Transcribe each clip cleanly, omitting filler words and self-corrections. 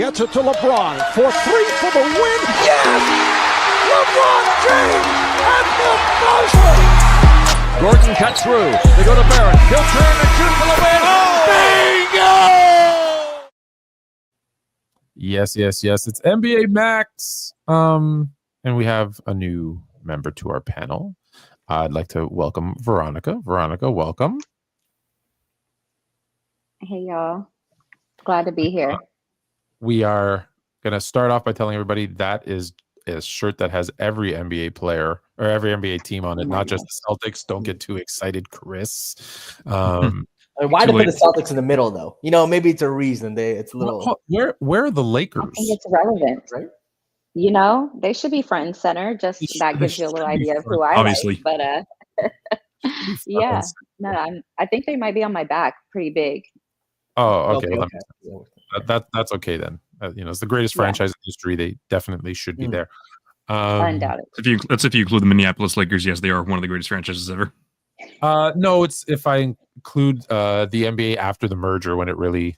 Gets it to LeBron for three for the win. Yes! LeBron James at the buzzer! Gordon cuts through. They go to Barrett. He'll turn and shoot for the win. Bingo! Yes. It's NBA Max. And we have a new member to our panel. I'd like to welcome Veronica. Veronica, welcome. Hey, y'all. Glad to be here. We are going to start off by telling everybody that is a shirt that has every NBA player or every NBA team on it, not just the Celtics. Don't get too excited, Chris. Why to put the Celtics in the middle, though? You know, maybe it's a reason. It's a little. Where are the Lakers? I think it's relevant, right? You know, they should be front and center. Just that gives you a little idea of who I obviously. like. But yeah, no, I think they might be on my back, pretty big. Oh, okay. That's okay then. It's the greatest franchise in history. They definitely should be there. Undoubtedly. If you include the Minneapolis Lakers, yes, they are one of the greatest franchises ever. No, it's if I include the NBA after the merger when it really,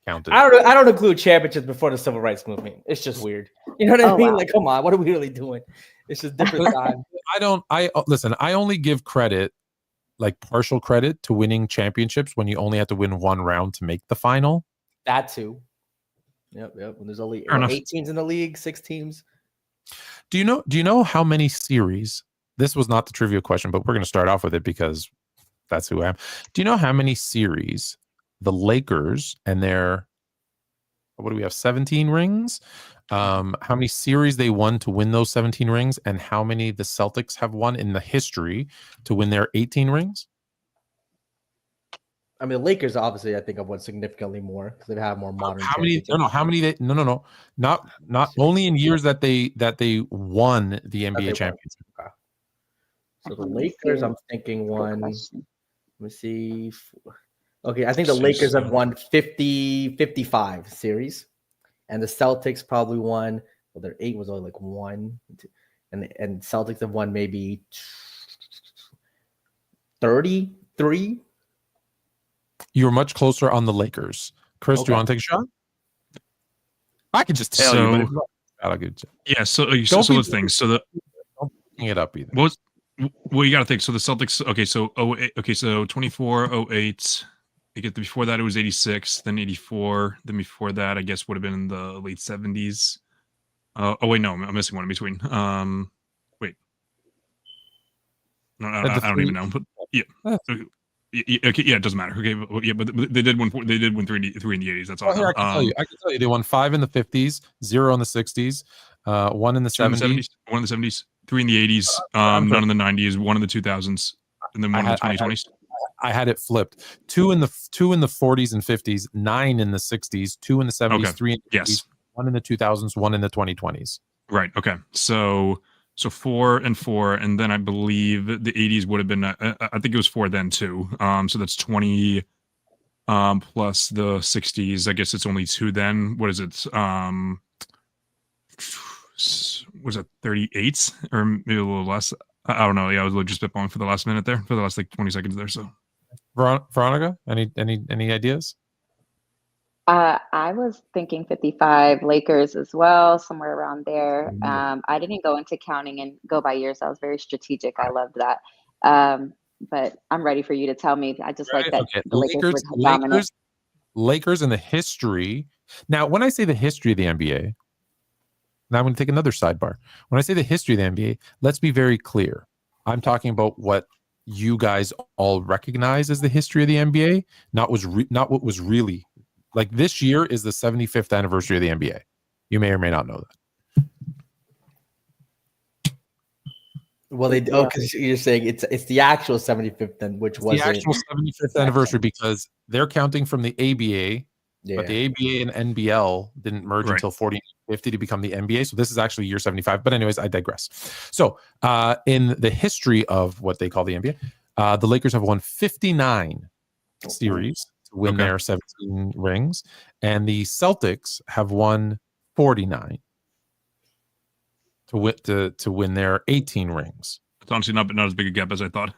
counted. I don't include championships before the civil rights movement. It's just weird. You know what I mean? Wow. Like, come on, what are we really doing? It's just different time. I only give credit, like partial credit, to winning championships when you only have to win one round to make the final. That too. Yep. When there's only 8 teams in the league, 6 teams. Do you know how many series? This was not the trivia question, but we're going to start off with it because that's who I am. Do you know how many series the Lakers and their, what do we have, 17 rings? How many series they won to win those 17 rings, and how many the Celtics have won in the history to win their 18 rings? I mean, the Lakers obviously, I think, have won significantly more because they have more modern. How many? No. Not only in years that they won the NBA championship. Okay. So the Lakers, I'm thinking won. Let me see. Okay, I think the Lakers have won 55 series, and the Celtics probably won. Well, their 8 was only like 1, and Celtics have won maybe 33. You were much closer on the Lakers. Chris, do you want to take a shot? I can just tell you. But yeah. So those things. So don't bring it up either. Well, you got to think. So the Celtics. Okay. So 08, okay. So 24, 08. Before that, it was 86. Then 84. Then before that, I guess would have been in the late 70s. Oh wait, no, I'm missing one in between. Wait. No, I don't even know. But yeah. Okay, yeah, it doesn't matter. Okay, but they did win 3 in the 80s. That's all. Here, I can tell you, they won 5 in the 50s, 0 in the 60s, 1 in the 70s, 1 in the 70s, 3 in the 80s, none in the 90s, 1 in the 2000s, and then 1 in the 2020s. I had it flipped. 2 in the 40s and 50s, 9 in the 60s, 2 in the 70s, 3 in the 80s, 1 in the 2000s, 1 in the 2020s. Right. Okay. So 4 and 4, and then I believe the 80s would have been. I think it was 4 then too. So that's 20 plus the 60s. I guess it's only 2 then. What is it? Was it 38 or maybe a little less? I don't know. Yeah, I was just spitballing for the last minute there, for the last like 20 seconds there. So, Veronica, any ideas? I was thinking 55 Lakers as well, somewhere around there. I didn't go into counting and go by years. I was very strategic. I loved that. But I'm ready for you to tell me. I just like that. Okay. The Lakers were dominant. Lakers in the history. Now, when I say the history of the NBA, now I'm going to take another sidebar. When I say the history of the NBA, let's be very clear. I'm talking about what you guys all recognize as the history of the NBA, not what was really. Like this year is the 75th anniversary of the NBA. You may or may not know that. Well, because you're saying it's the actual 75th, then, which was the actual 75th anniversary because they're counting from the ABA, but the ABA and NBL didn't merge until 40-50 to become the NBA. So this is actually year 75. But anyways, I digress. So in the history of what they call the NBA, the Lakers have won 59 series. Win their 17 rings, and the Celtics have won 49 to win their 18 rings. It's honestly not as big a gap as I thought.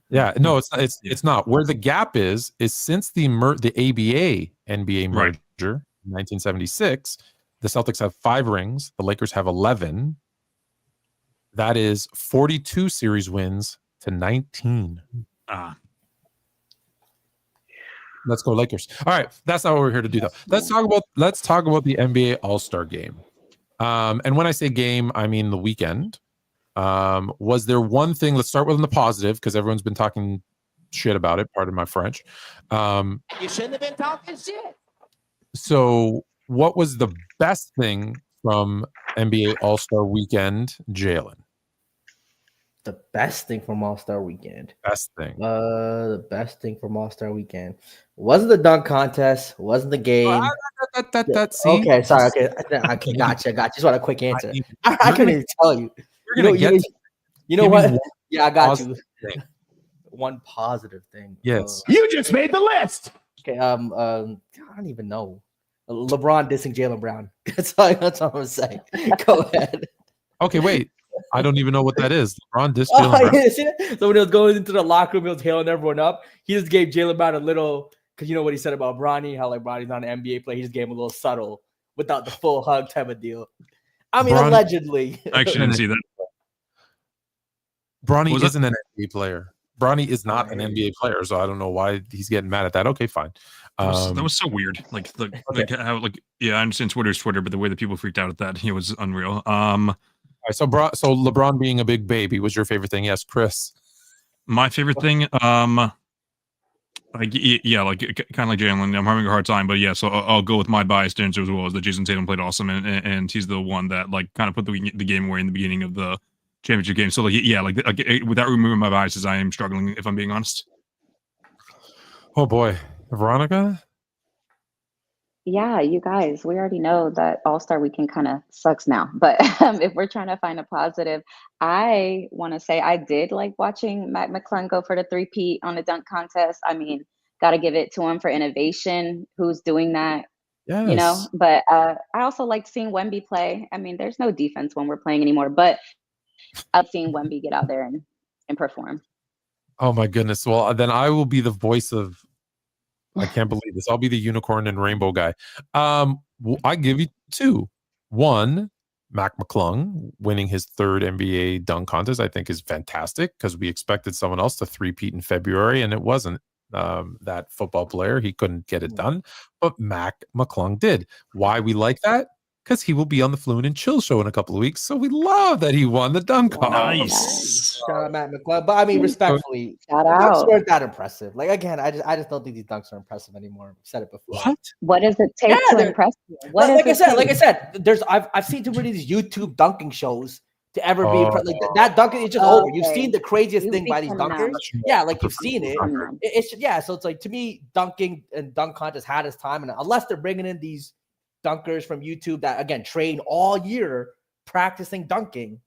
Yeah, no, it's not. Where the gap is since the ABA NBA merger, 1976. The Celtics have 5 rings. The Lakers have 11. That is 42 series wins to 19. Let's go Lakers. All right, that's not what we're here to do though. Let's talk about the NBA All-Star Game. And when I say game, I mean the weekend. Was there one thing? Let's start with the positive because everyone's been talking shit about it. Pardon my French. You shouldn't have been talking shit. So, what was the best thing from NBA All-Star Weekend, Jalen? The best thing from All-Star Weekend. Best thing. The best thing from All-Star Weekend wasn't the dunk contest. Wasn't the game. Okay, sorry. Okay, gotcha. Just want a quick answer. I couldn't even tell you. You know what? Yeah, I got you. One positive thing. Yes. You just made the list. Okay. I don't even know. LeBron dissing Jaylen Brown. That's all I'm gonna say. Go ahead. Okay, wait. I don't even know what that is. LeBron dissed Jaylen Brown. Yeah. So when he was going into the locker room, he was hailing everyone up. He just gave Jaylen Brown a little, because you know what he said about Bronny, how like Bronny's not an NBA player. He just gave him a little subtle, without the full hug type of deal. I mean, allegedly. I actually didn't see that. Bronny isn't an NBA player. Bronny is not an NBA player, so I don't know why he's getting mad at that. Okay, fine. That was so weird. How I understand Twitter's Twitter, but the way that people freaked out at that, it was unreal. All right, so LeBron being a big baby was your favorite thing? Yes, Chris. My favorite thing, kind of like Jalen. I'm having a hard time, but yeah. So I'll go with my biased answer as well. Is that Jason Tatum played awesome, and he's the one that like kind of put the game away in the beginning of the championship game. So without removing my biases, I am struggling if I'm being honest. Oh boy, Veronica. Yeah, you guys, we already know that All-Star Weekend kind of sucks now. But if we're trying to find a positive, I want to say I did like watching Mac McClung go for the 3-peat on the dunk contest. I mean, got to give it to him for innovation. Who's doing that? Yes. You know, but I also liked seeing Wemby play. I mean, there's no defense when we're playing anymore, but I've seen Wemby get out there and perform. Oh my goodness. Well, then I will be the voice of, I can't believe this. I'll be the unicorn and rainbow guy. I give you 2. 1, Mac McClung winning his 3rd NBA dunk contest, I think is fantastic because we expected someone else to 3-peat in February, and it wasn't that football player. He couldn't get it done, but Mac McClung did. Why we like that? Because he will be on the Fluent and Chill show in a couple of weeks. So we love that he won the dunk contest. Nice. Shout out Matt McClung. But I mean, respectfully, Shout dunks out. weren't that impressive. Like again, I just don't think these dunks are impressive anymore. I've said it before. What does it take to impress you? Like I said, I've seen too many of these YouTube dunking shows to ever be like that dunking is just over. You've seen the craziest thing by these dunkers. Yeah, like you've seen it. So it's like to me, dunking and dunk contest had its time, and unless they're bringing in these dunkers from YouTube that again train all year practicing dunking,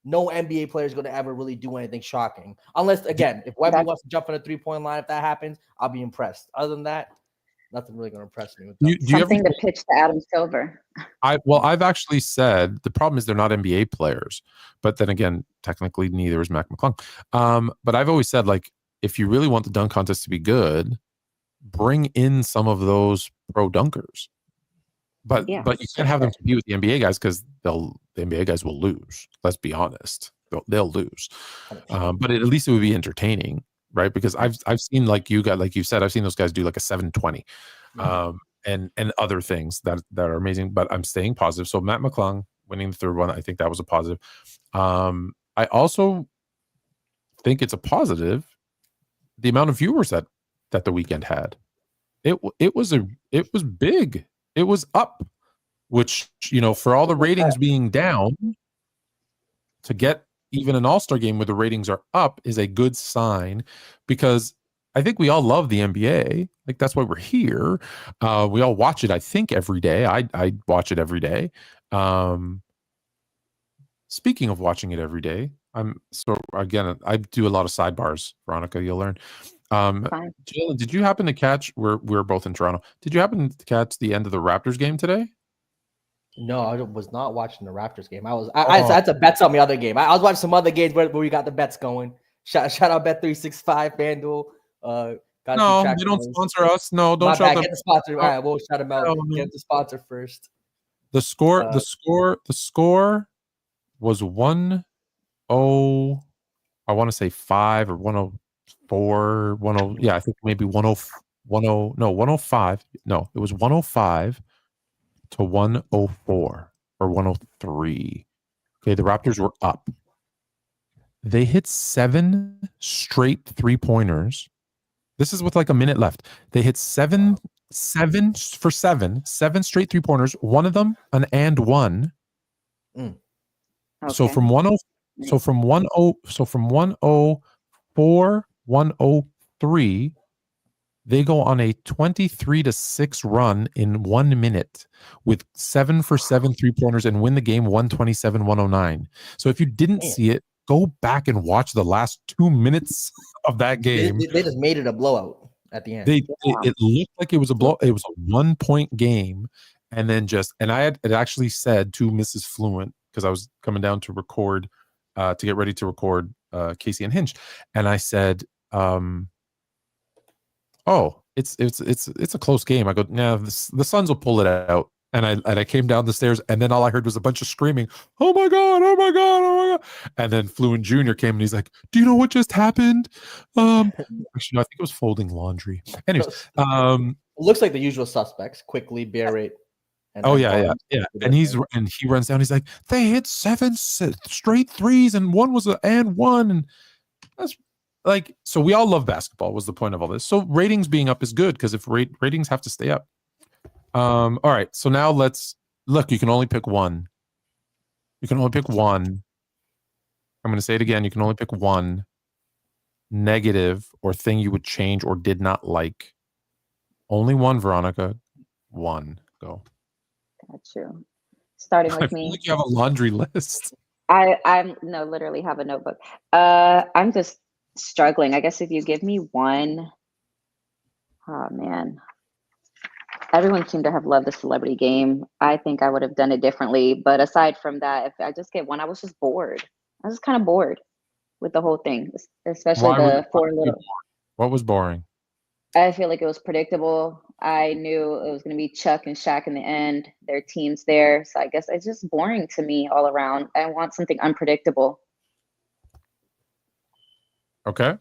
no NBA player is going to ever really do anything shocking. Unless again, if Wemby wants to jump on a 3-point line, if that happens, I'll be impressed. Other than that, nothing really going to impress me. Something to pitch to Adam Silver. I've actually said the problem is they're not NBA players, but then again, technically neither is Mac McClung. But I've always said like if you really want the dunk contest to be good, bring in some of those pro dunkers. But you can't have them compete with the NBA guys because the NBA guys will lose. Let's be honest, they'll lose. But at least it would be entertaining, right? Because I've seen like you said, I've seen those guys do like a 720, and other things that are amazing. But I'm staying positive. So Matt McClung winning the 3rd one, I think that was a positive. I also think it's a positive the amount of viewers that the weekend had. It was big. It was up, which, you know, for all the ratings being down, to get even an All-Star game where the ratings are up is a good sign, because I think we all love the NBA. Like, that's why we're here. We all watch it, I think, every day. I watch it every day. Speaking of watching it every day, I do a lot of sidebars, Veronica, you'll learn. Jalen, did you happen to catch? We're both in Toronto. Did you happen to catch the end of the Raptors game today? No, I was not watching the Raptors game. I had to bet on the other game. I was watching some other games where we got the bets going. Shout out Bet365, FanDuel. Gotta No, keep track they of don't those. sponsor us. No, don't My shout bad. them. Get the sponsor. All right, we'll shout them out. No, no. Get the sponsor first. The score was 1-0. I want to say 5 or 104, 10. Yeah, I think maybe 105. No, it was 105 to 104 or 103. Okay, the Raptors were up. They hit 7 straight 3-pointers. This is with like a minute left. They hit seven straight 3-pointers. One of them an and one. Okay. So from 104, 103, they go on a 23-6 run in 1 minute with 7 for 7 3-pointers and win the game 127-109. So if you didn't see it, go back and watch the last 2 minutes of that game. They just made it a blowout at the end. It looked like it was a blow. It was a 1-point game, and then I had actually said to Mrs. Fluent, because I was coming down to record, to get ready to record Casey and Hinge, and I said, "Oh, it's a close game." I go, "Nah, the Suns will pull it out." And I came down the stairs, and then all I heard was a bunch of screaming, "Oh my god! Oh my god! Oh my god!" And then Fluent Jr. came and he's like, "Do you know what just happened?" Actually, no, I think it was folding laundry. Anyways, it looks like the usual suspects: Quickly, Barrett. And And he runs down. He's like, "They hit 7 straight threes, and one was an and one." And that's like, so we all love basketball. Was the point of all this? So ratings being up is good, because if ratings have to stay up. All right, so now let's look. You can only pick one. You can only pick one. I'm going to say it again. You can only pick one negative or thing you would change or did not like. Only one, Veronica. One. Go. Got you. Starting with me. Like you have a laundry list. I'm literally have a notebook. I'm just struggling. I guess if you give me one, oh man. Everyone seemed to have loved the celebrity game. I think I would have done it differently. But aside from that, if I just get one, I was just bored. I was kind of bored with the whole thing, especially What was boring? I feel like it was predictable. I knew it was going to be Chuck and Shaq in the end. Their team's there. So I guess it's just boring to me all around. I want something unpredictable. Okay.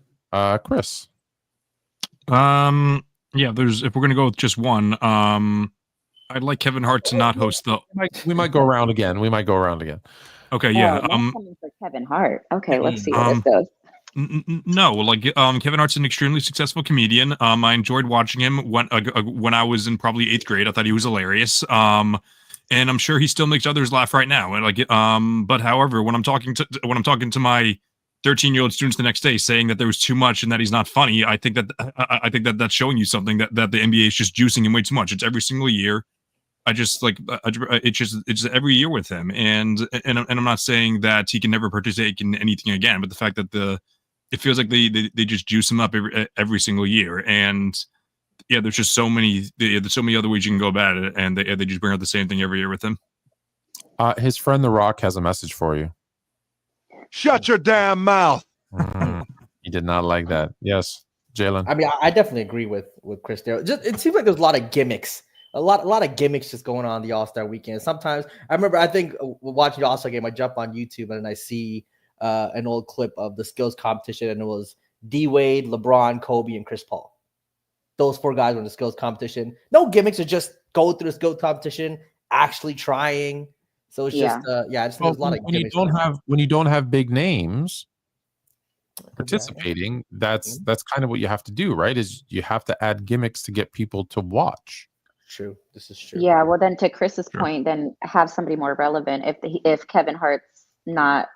Chris. Yeah, if we're gonna go with just one, I'd like Kevin Hart to not host the. We might go around again. Okay, yeah. Coming for Kevin Hart. Okay, let's see where this goes. No, like Kevin Hart's an extremely successful comedian. I enjoyed watching him when I was in probably 8th grade. I thought he was hilarious. And I'm sure he still makes others laugh right now. And but however, when I'm talking to my 13-year-old students the next day saying that there was too much and that he's not funny, I think that that's showing you something that the NBA is just juicing him way too much. It's every single year. It's just every year with him, and I'm not saying that he can never participate in anything again, but the fact that it feels like they just juice him up every single year, and yeah, there's just so many other ways you can go about it, and they just bring out the same thing every year with him. His friend The Rock has a message for you. Shut your damn mouth. He did not like that. Yes, Jalen. I mean, I definitely agree with Chris there. Just it seems like there's a lot of gimmicks. A lot of gimmicks just going on the All-Star weekend. Sometimes I think watching the All-Star game, I jump on YouTube and I see an old clip of the skills competition, and it was D Wade, LeBron, Kobe, and Chris Paul. Those 4 guys were in the skills competition. No gimmicks, are just go through the skills competition, actually trying. So it's just there's a lot of gimmicks. When you don't have big names participating, that's kind of what you have to do, right? Is you have to add gimmicks to get people to watch. True. This is true. Yeah, well, then to Chris's point, then have somebody more relevant. If Kevin Hart's not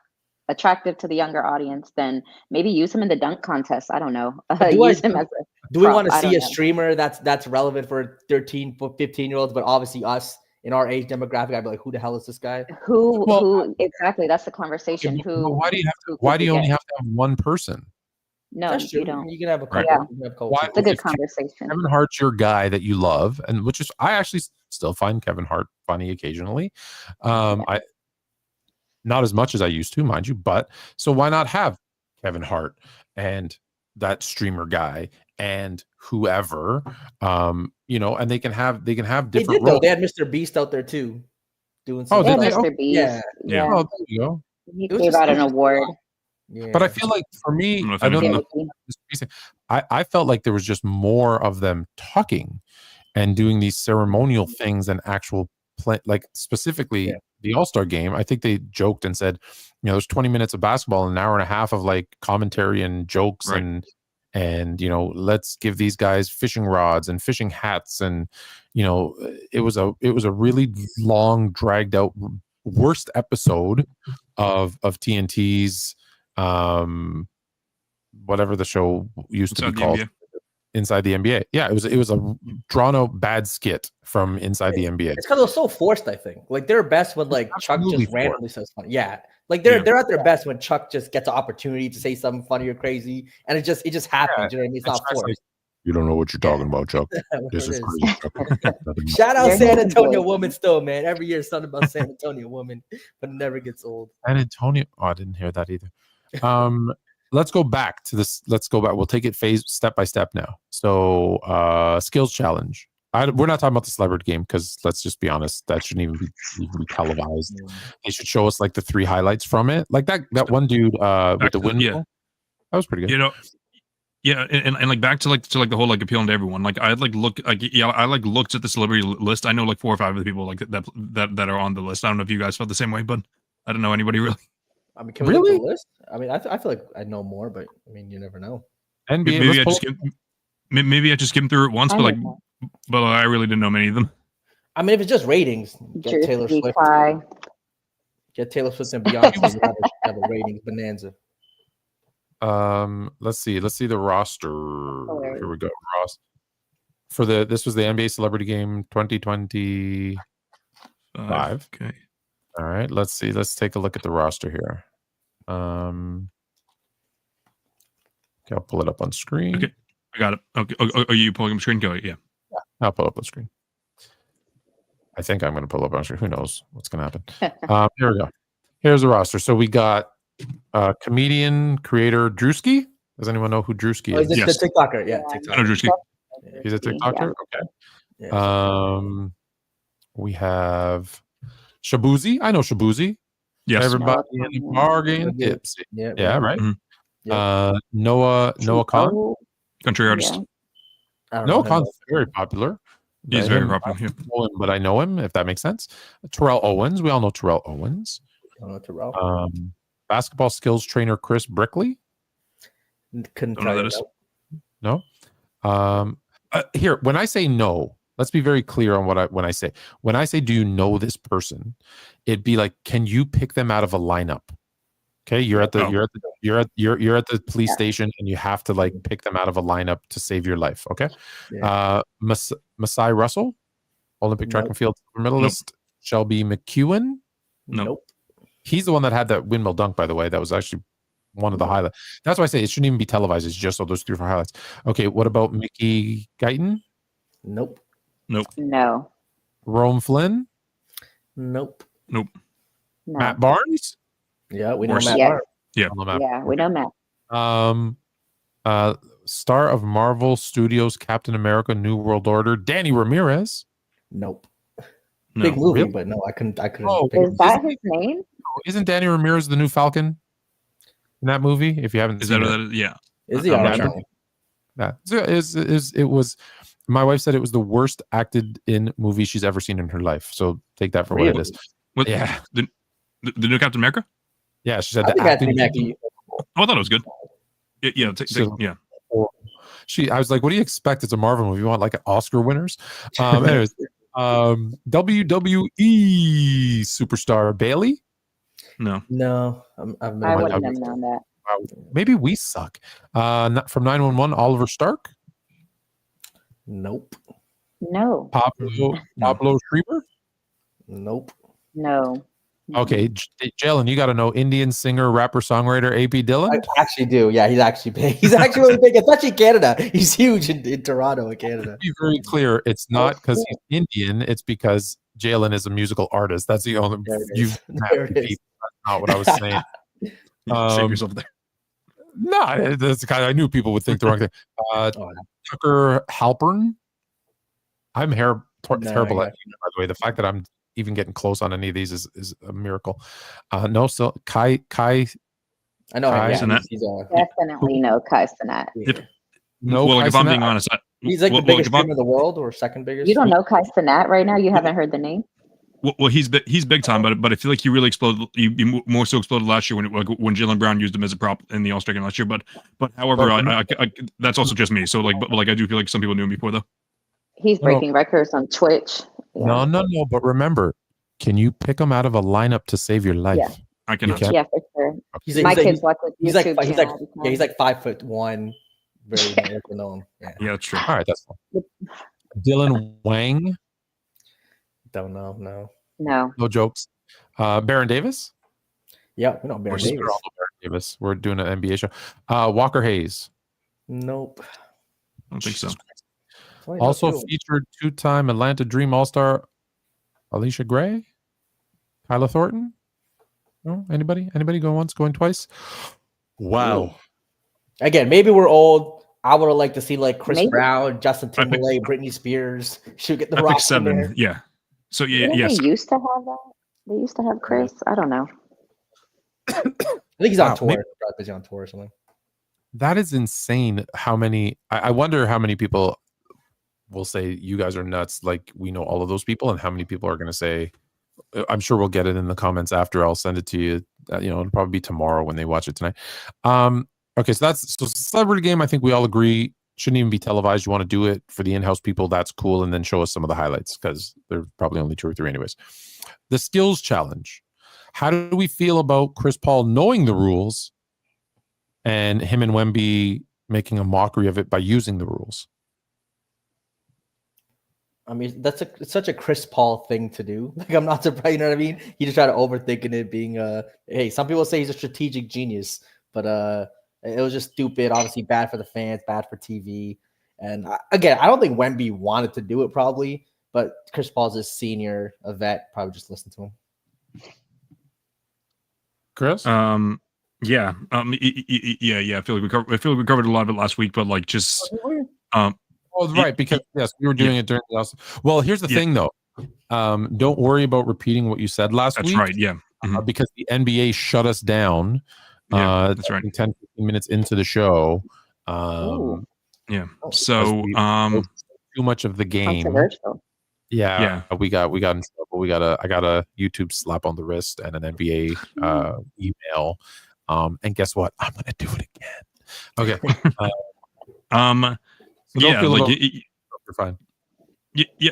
attractive to the younger audience, then maybe use him in the dunk contest. I don't know. Do we want to see a streamer that's relevant for 13, 15-year-olds, but obviously us in our age demographic? I'd be like, who the hell is this guy? Who exactly? That's the conversation. Why do you only have to have one person? No, you don't. You can have a couple. Right. It's a good conversation. Kevin Hart's your guy that you love, and which is I actually still find Kevin Hart funny occasionally. I not as much as I used to, mind you, but so why not have Kevin Hart and that streamer guy and whoever, you know, and they can have different did, roles. They had Mr. Beast out there too, doing Oh, something. did they? Mr. Beast. Yeah. Oh, there you go. He It was gave just- out it an was just- award. Yeah. But I feel like for me, I don't know if I felt like there was just more of them talking and doing these ceremonial things than actual play. Like specifically the All-Star game, I think they joked and said, you know, there's 20 minutes of basketball and an hour and a half of like commentary and jokes and you know, let's give these guys fishing rods and fishing hats, and you know, it was a really long, dragged out, worst episode of TNT's whatever the show used to be called. NBA. Inside the NBA. Yeah, it was a drawn out bad skit from Inside the NBA. It's because it was so forced, I think. Like they're best when like Chuck Absolutely just randomly says funny. Yeah. Like they're at their best when Chuck just gets an opportunity to say something funny or crazy. And it just happens. You know what I mean? It's not Chuck's forced. like, you don't know what you're talking about, Chuck. This It is is. crazy, Chuck. Shout out They're San good Antonio boys. woman still, man. Every year something about San Antonio woman, but it never gets old. San Antonio. Oh, I didn't hear that either. Let's go back to this. Let's go back. We'll take it step by step now. So, skills challenge. We're not talking about the celebrity game because let's just be honest, that shouldn't even be televised. They should show us like the 3 highlights from it, like that one dude with the windmill. Yeah. That was pretty good. You know, yeah, and like back to the whole like appealing to everyone. Like I like look like I like looked at the celebrity list. I know like 4 or 5 of the people like that are on the list. I don't know if you guys felt the same way, but I don't know anybody really. I mean, can we look at the list? I mean, I feel like I know more, but I mean, you never know. NBA. Maybe I just skimmed through it once, but I really didn't know many of them. I mean, if it's just ratings, get Taylor Swift. Get Taylor Swift and Beyonce to have a ratings bonanza. Let's see the roster. Here we go. Ross. This was the NBA Celebrity Game 2025. Okay. All right, let's see. Let's take a look at the roster here. Okay, I'll pull it up on screen. Okay, I got it. Okay, are you pulling up screen? Go, yeah. I'll pull up on screen. I think I'm going to pull up on screen. Who knows what's going to happen? Here we go. Here's the roster. So we got comedian creator Druski. Does anyone know who Druski is? Yes. The TikToker. Yeah, TikToker. I know Druski. He's a TikToker. Okay. Yeah. We have Shabuzi. I know Shabuzi. Yes. Everybody in the bar getting tipsy. Yeah, right. Mm-hmm. Noah Khan. Country artist. Noah Khan's very popular. He's very popular. I don't know him, but I know him, if that makes sense. Terrell Owens. We all know Terrell Owens. Basketball skills trainer Chris Brickley. Couldn't Don't know who that is. No. Here, when I say no, let's be very clear on when I say. When I say, do you know this person? It'd be like, can you pick them out of a lineup? Okay, you're at the police station and you have to like pick them out of a lineup to save your life. Okay. Masai Russell, Olympic track and field medalist. Shelby McEwen. Nope. He's the one that had that windmill dunk, by the way. That was actually one of the highlights. That's why I say it shouldn't even be televised. It's just all those 3 or 4 highlights. Okay, what about Mickey Guyton? Nope. No. Rome Flynn? Nope. No. Matt Barnes? Yeah, we know Yes. Matt Yes. Barnes. Yeah, we know Matt. Star of Marvel Studios Captain America New World Order, Danny Ramirez. Nope. No. Big movie, Really? but no, I couldn't. Oh, pick Is that his name? Isn't Danny Ramirez the new Falcon in that movie? If you haven't Is seen that it. what that is? Yeah. Is he? I'm I not don't sure. know. It was. My wife said it was the worst acted in movie she's ever seen in her life. So take that for what it is. What? Yeah. The new Captain America? Yeah, she said I the think acting. Anthony Mackie. Oh, I thought it was good. Yeah. Yeah. I was like, what do you expect? It's a Marvel movie. You want like Oscar winners? Anyways, WWE superstar Bailey. No. I've I never. wouldn't have known that. Maybe we suck. From 911, Oliver Stark. Nope. No. Pablo Schreiber. Nope. No. Okay, Jalen, you got to know Indian singer, rapper, songwriter AP Dillon. I actually do. Yeah, he's actually big. He's actually really big, especially Canada. He's huge in Toronto, in Canada. To be very clear, it's not because he's Indian. It's because Jalen is a musical artist. That's the only. There it You is. There it is. That's not what I was saying. Save yourself there. No, that's kind of, I knew people would think the wrong thing. Tucker Halpern. I'm terrible at, by the way. The fact that I'm even getting close on any of these is a miracle. No, so Kai. I know him. Yeah, Definitely no Kai Cenat. No, well, Kai if I'm Cenat. being honest, he's like the biggest streamer in the world, or second biggest. You don't know Kai Cenat right now? You haven't heard the name? Well, he's big time, but I feel like he really exploded. He more so exploded last year when Jaylen Brown used him as a prop in the All-Star game last year. But however, I that's also just me. So but I do feel like some people knew him before though. He's breaking records on Twitch. Yeah. No. But remember, can you pick him out of a lineup to save your life? Yeah. I cannot. Yeah, for sure. My kids watch with YouTube channel. He's like 5'1", very known. Yeah, that's true. All right, that's fine. Dylan Wang. Don't know. No jokes. Baron Davis. Yeah, we know Baron Davis. We're doing an NBA show. Walker Hayes. Nope. I don't think so. Also featured 2-time Atlanta Dream All-Star Alicia Gray. Tyler Thornton. No, anybody going once, going twice? Wow. Ooh. Again, maybe we're old. I would have liked to see like Chris Brown, Justin Timberlake, Britney Spears. Should get the rock 7. there. Yeah. So They used to have that. They used to have Chris. I don't know. I think he's on tour. Maybe busy on tour or something. That is insane. How many? I wonder how many people will say you guys are nuts. Like we know all of those people, and how many people are going to say. I'm sure we'll get it in the comments after. I'll send it to you. It'll probably be tomorrow when they watch it tonight. Okay, so celebrity game. I think we all agree shouldn't even be televised. You want to do it for the in-house people, that's cool, and then show us some of the highlights because they're probably only 2 or 3 anyways. The skills challenge. How do we feel about Chris Paul knowing the rules and him and Wemby making a mockery of it by using the rules? I mean, it's such a Chris Paul thing to do. Like, I'm not surprised. You know what I mean? He just tried to overthinking it, being hey, some people say he's a strategic genius, but it was just stupid. Obviously, bad for the fans, bad for TV. And again, I don't think Wemby wanted to do it, probably, but Chris Paul's a senior, a vet, probably just listened to him. Chris? Yeah. Yeah. I feel like we covered a lot of it last week, but like just right, because yes, we were doing it during the last. Well, here's the thing though. Don't worry about repeating what you said last week. That's right, yeah. Because the NBA shut us down. That's right. 10-15 minutes into the show. Yeah. So too much of the game. Yeah. We got in trouble. I got a YouTube slap on the wrist and an NBA email. And guess what? I'm gonna do it again. Okay. So you're fine. Yeah.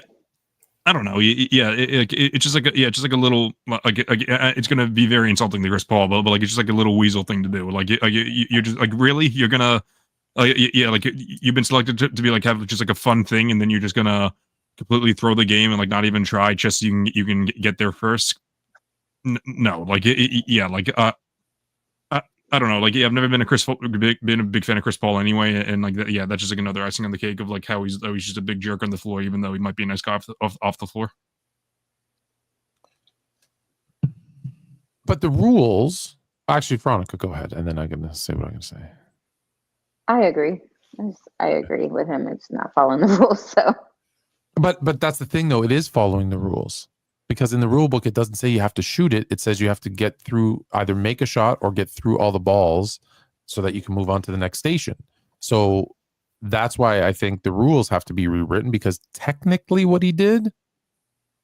I don't know. It's just like a little it's gonna be very insulting to Chris Paul, but like it's just like a little weasel thing to do. Like you're just like, really, you're gonna like you've been selected to be like have just like a fun thing, and then you're just gonna completely throw the game and like not even try just so you can get there first. No, like I don't know. Like, I've never been a big fan of Chris Paul anyway, and like that. Yeah, that's just like another icing on the cake of like how he's just a big jerk on the floor, even though he might be a nice guy off the floor. But the rules, actually, Veronica, go ahead, and then I'm gonna say what I'm gonna say. I agree. I agree with him. It's not following the rules. So, but that's the thing, though. It is following the rules. Because in the rule book, it doesn't say you have to shoot it. It says you have to get through, either make a shot or get through all the balls so that you can move on to the next station. So that's why I think the rules have to be rewritten, because technically what he did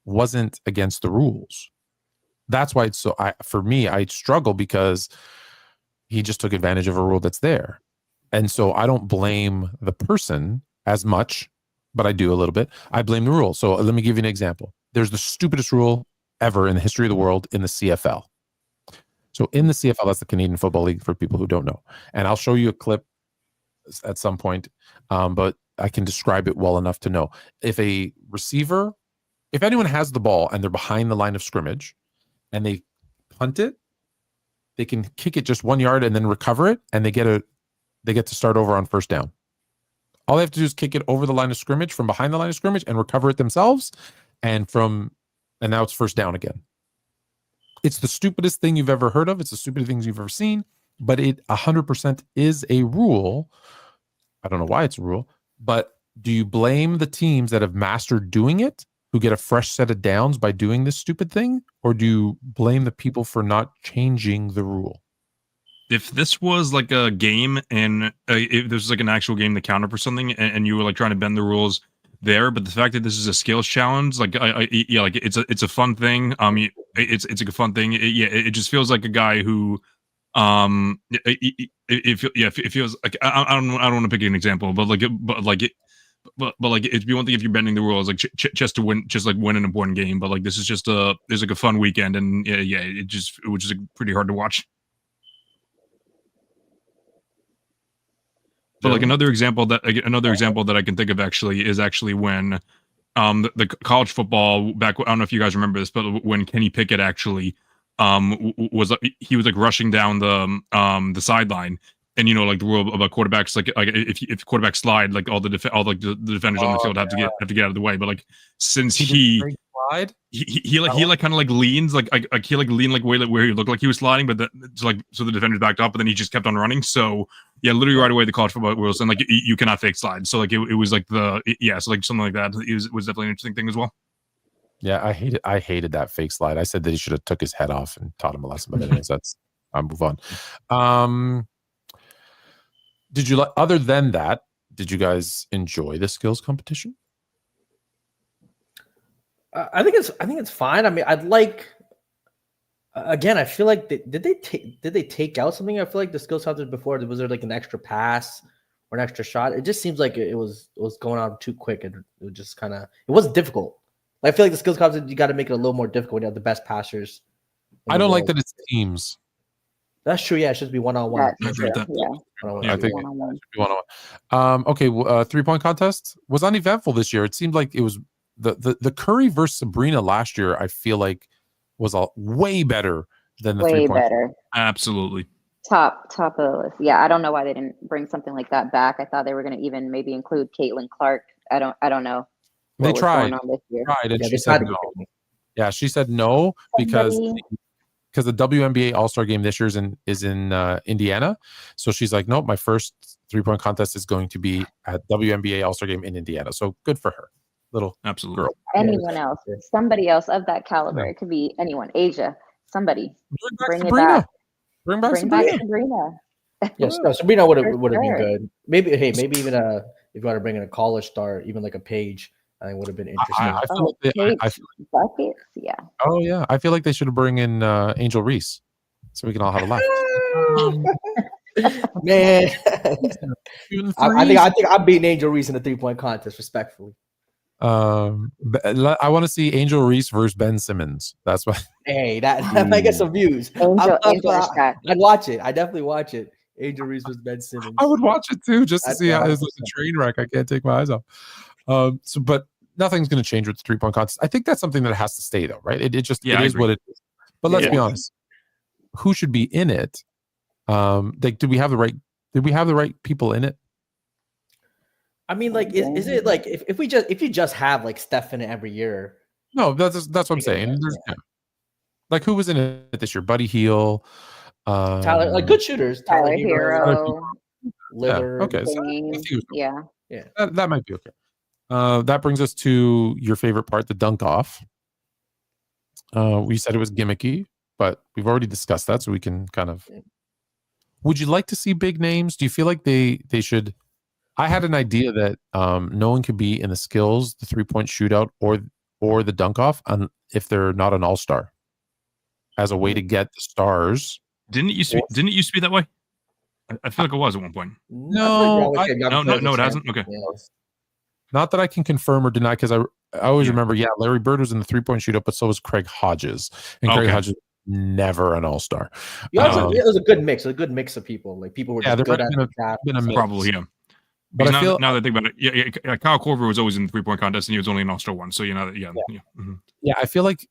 wasn't against the rules. That's why it's so, for me, I struggle because he just took advantage of a rule that's there. And so I don't blame the person as much, but I do a little bit. I blame the rule. So let me give you an example. There's the stupidest rule ever in the history of the world in the CFL. So in the CFL, that's the Canadian Football League for people who don't know. And I'll show you a clip at some point, but I can describe it well enough to know. If a receiver, if anyone has the ball and they're behind the line of scrimmage and they punt it, they can kick it just 1 yard and then recover it, and they get to start over on first down. All they have to do is kick it over the line of scrimmage from behind the line of scrimmage and recover it themselves. And now it's first down again. It's the stupidest thing you've ever heard of. It's the stupidest things you've ever seen. but it 100% is a rule. I don't know why it's a rule, but do you blame the teams that have mastered doing it, who get a fresh set of downs by doing this stupid thing, or do you blame the people for not changing the rule? If this was like a game and if this was like an actual game that counted for something and you were like trying to bend the rules there, but the fact that this is a skills challenge, like yeah, like it's a fun thing. It's a fun thing. It just feels like a guy who it feels like I don't want to pick an example, but it'd be one thing if you're bending the rules like just to win, just like win an important game, but like this is just there's like a fun weekend, and it was just pretty hard to watch. But like another example that I can think of actually is when the college football back, I don't know if you guys remember this, but when Kenny Pickett actually was like rushing down the sideline, and like the rule about quarterbacks, like if quarterbacks slide, like all the defenders on the field have to get out of the way, but like since he kind of like leans like he like leaned like way where he looked like he was sliding, but so the defenders backed up, but then he just kept on running. So yeah, literally right away the college football rules, and like you cannot fake slide. So like it was like so like something like that. It was definitely an interesting thing as well. Yeah, I hated that fake slide. I said that he should have took his head off and taught him a lesson. But anyways, I'll move on. Did you other than that? Did you guys enjoy the skills competition? I think it's fine. I mean, I'd like. Again, I feel like did they take out something? I feel like the skills competition before, was there like an extra pass or an extra shot? It just seems like it was going on too quick, and it just kind of it wasn't difficult. I feel like the skills competition, you got to make it a little more difficult when you have the best passers. I don't like that it's teams. That's true. Yeah, it should be one-on-one. Yeah. I think one-on-one. Okay, 3-point contest was uneventful this year. It seemed like it was the Curry versus Sabrina last year. I feel like was way better than the 3-point. Way better. Absolutely. Top of the list. Yeah, I don't know why they didn't bring something like that back. I thought they were going to even maybe include Caitlin Clark. I don't know. They tried. And she said no. Yeah, she said no because the WNBA All-Star game this year is in Indiana. So she's like, nope, my first 3-point contest is going to be at WNBA All-Star game in Indiana. So good for her. Little absolutely girl. Anyone else, somebody else of that caliber. It could be anyone. Asia, somebody. Bring it back. Bring back Sabrina. Yes, no, Sabrina would have been good. Maybe even if you want to bring in a college star, even like a Page, I think would have been interesting. Buckets, yeah. Oh yeah, I feel like they should have bring in Angel Reese, so we can all have a laugh. Man, I think I'm beating Angel Reese in the 3-point contest, respectfully. I want to see Angel Reese versus Ben Simmons. That's what. Hey, that might get some views. I'd watch it. I definitely watch it. Angel Reese versus Ben Simmons. I would watch it too, just to see how it's like a train wreck. I can't take my eyes off. But nothing's going to change with the 3-point contest. I think that's something that has to stay, though, right? It is what it is. But let's be honest. Who should be in it? Did we have the right people in it? I mean, like, is it like if you just have like Steph in it every year? No, that's what I'm saying. Like, who was in it this year? Buddy Hield, Tyler, like good shooters. Tyler Hero, Lillard. Okay, yeah. That might be okay. That brings us to your favorite part, the dunk off. We said it was gimmicky, but we've already discussed that, so we can kind of. Would you like to see big names? Do you feel like they should? I had an idea that no one could be in the skills, the 3-point shootout, or the dunk off, if they're not an all-star, as a way to get the stars. Didn't it used to be that way? I feel like it was at one point. No, it hasn't. Okay. Not that I can confirm or deny, because I always remember, Larry Bird was in the 3-point shootout, but so was Craig Hodges, and Craig Hodges never an all-star. It was a good mix. A good mix of people. Like people were just good at that. Probably, yeah. But I feel now that I think about it, Kyle Korver was always in the 3-point contest, and he was only an all-star one. So I feel like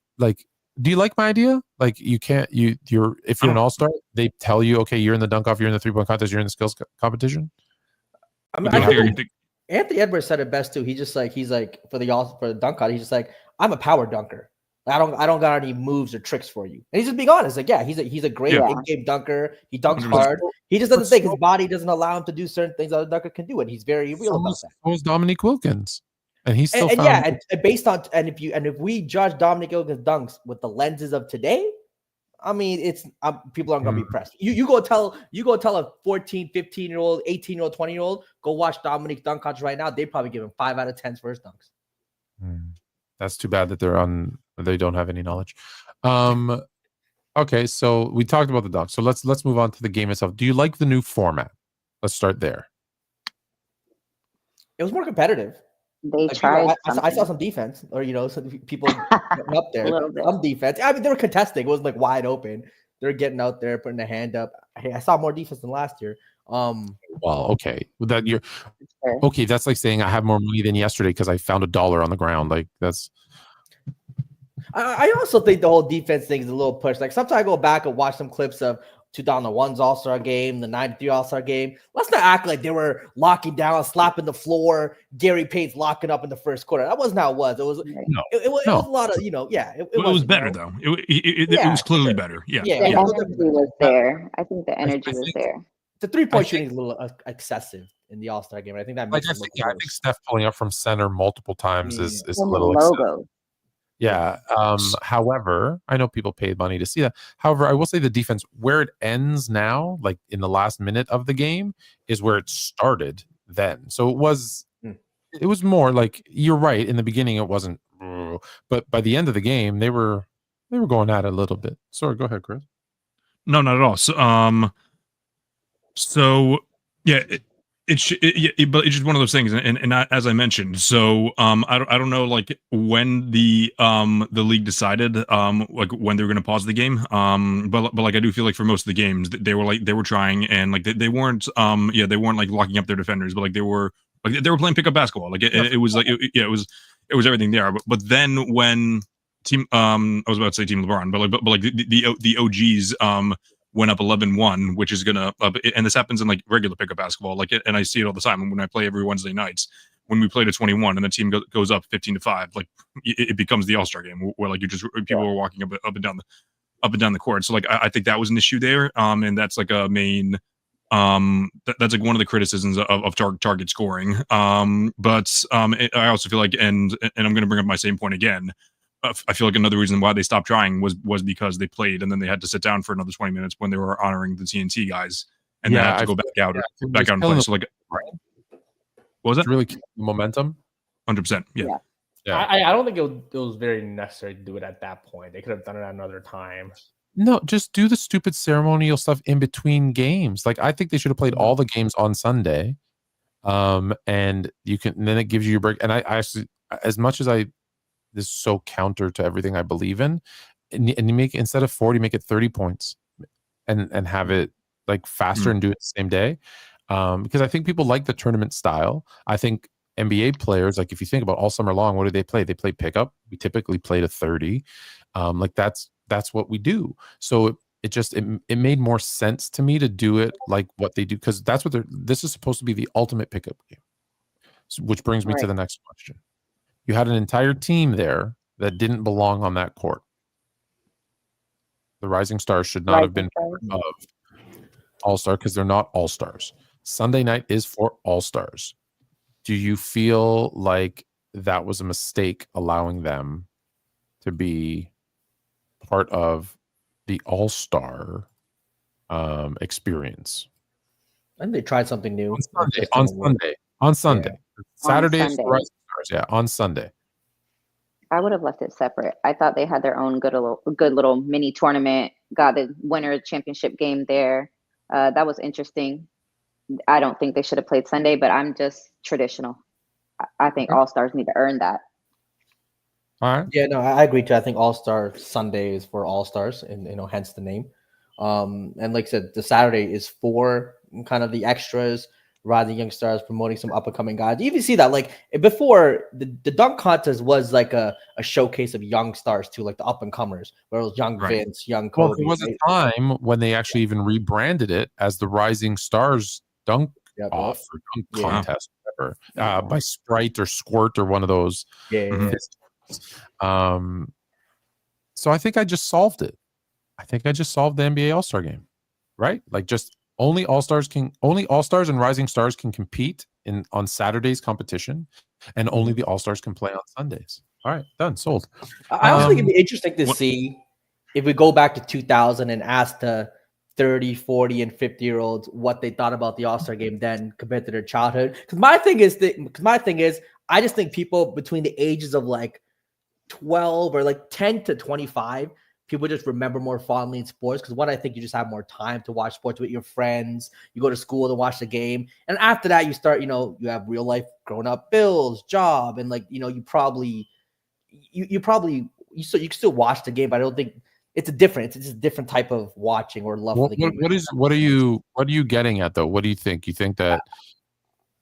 do you like my idea? Like if you're an all-star, they tell you, okay, you're in the dunk off, you're in the 3-point contest, you're in the skills competition. I mean, I think Anthony Edwards said it best too. He's like for the dunk out, he's just like, I'm a power dunker. I don't got any moves or tricks for you. And he's just being honest. Like, yeah, he's a great in-game dunker. He dunks 100%. hard. He just doesn't think his body doesn't allow him to do certain things other dunker can do, and he's very real about that. So was Dominique Wilkins, and he's still and based on if we judge Dominique Wilkins dunks with the lenses of today, I mean, it's people aren't gonna be impressed. You go tell a 14, 15-year-old, 18-year-old, 20-year-old go watch Dominique dunk contest right now. They probably give him 5 out of 10 for his dunks. That's too bad that they don't have any knowledge. Okay, so we talked about the dunks. So let's move on to the game itself. Do you like the new format? Let's start there. It was more competitive. They tried. I saw some defense, or some people getting up there. Some defense. I mean, they were contesting. It wasn't like wide open. They're getting out there, putting a hand up. I saw more defense than last year. Well, okay. That's like saying I have more money than yesterday because I found $1 on the ground. Like that's. I also think the whole defense thing is a little push. Like sometimes I go back and watch some clips of 2001's All-Star game, the 93 All-Star game. Let's not act like they were locking down, slapping the floor. Gary Payne's locking up in the first quarter. That wasn't how it was. It was it was a lot of It was better though. It was clearly better. Yeah. The energy was there. I think the energy was there. The 3-point shooting is a little excessive in the All-Star game. I think that makes I think Steph pulling up from center multiple times is a little logo. Yeah. However, I know people paid money to see that. However, I will say the defense, where it ends now, like in the last minute of the game, is where it started then. So it was more like, you're right. In the beginning, it wasn't, but by the end of the game, they were going at it a little bit. Sorry, go ahead, Chris. No, not at all. So yeah. But it's just one of those things, and as I mentioned, so I don't know like when the league decided like when they were going to pause the game, but like I do feel like for most of the games they were trying, and like they weren't they weren't like locking up their defenders, but like they were playing pickup basketball, like it was like it was everything there, but then when I was about to say Team LeBron, but like the OGs went up 11-1, which is gonna and this happens in like regular pickup basketball, like and I see it all the time when I play every Wednesday nights. When we play to 21 and the team goes up 15-5, like it becomes the All-Star game where like people are walking up and down the court. So like I think that was an issue there, and that's like a main that's like one of the criticisms of target scoring. But I also feel like, and I'm gonna bring up my same point again. I feel like another reason why they stopped trying was because they played and then they had to sit down for another 20 minutes when they were honoring the TNT guys, and they had to go back out and play. So like, what was that? Really momentum. 100%. Yeah. I don't think it was very necessary to do it at that point. They could have done it at another time. No, just do the stupid ceremonial stuff in between games. Like I think they should have played all the games on Sunday, and then it gives you your break. And I actually, as much as this is so counter to everything I believe in, and you make it, instead of 40, make it 30 points, and have it like faster and do it the same day, because I think people like the tournament style. I think NBA players, like if you think about all summer long, what do they play? They play pickup. We typically play to 30. Like that's what we do. So it made more sense to me to do it like what they do, because that's what this is supposed to be, the ultimate pickup game. So, which brings me to the next question. You had an entire team there that didn't belong on that court. The Rising Stars should not have been part of All-Star because they're not All-Stars. Sunday night is for All-Stars. Do you feel like that was a mistake allowing them to be part of the All-Star experience? I think they tried something new. On Sunday. Saturday is the Rising Stars. Yeah, on Sunday. I would have left it separate. I thought they had their own good little mini tournament. Got the winner championship game there. That was interesting. I don't think they should have played Sunday, but I'm just traditional. I think All-Stars need to earn that. All right. Yeah, no, I agree too. I think All-Star Sunday is for All-Stars, and hence the name. And like I said, the Saturday is for kind of the extras, rising young stars, promoting some up and coming guys. You even see that like before the dunk contest was like a showcase of young stars too, like the up and comers, where it was young Vince, young Kobe. Well, there was a time when they actually even rebranded it as the Rising Stars dunk off or dunk contest, whatever, by Sprite or Squirt or one of those. So I think I just solved it. I think I just solved the NBA All-Star game, right? Like just only All-Stars and Rising Stars can compete on Saturday's competition, and only the All-Stars can play on Sundays. All right, done, sold. I also think it'd be interesting to see if we go back to 2000 and ask the 30, 40, and 50-year-olds what they thought about the All-Star game then compared to their childhood. Because my thing is, I just think people between the ages of like 12 or like 10 to 25, people just remember more fondly in sports. Because one, I think you just have more time to watch sports with your friends. You go to school to watch the game. And after that, you start, you have real life grown up bills, job, and like, you probably you can still watch the game, but I don't think it's a different type of watching or love for the game. What are you getting at though? What do you think? You think that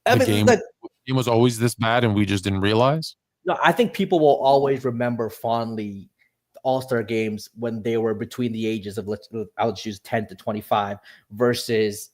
the game was always this bad and we just didn't realize? No, I think people will always remember fondly All-Star games when they were between the ages of I'll choose 10 to 25 versus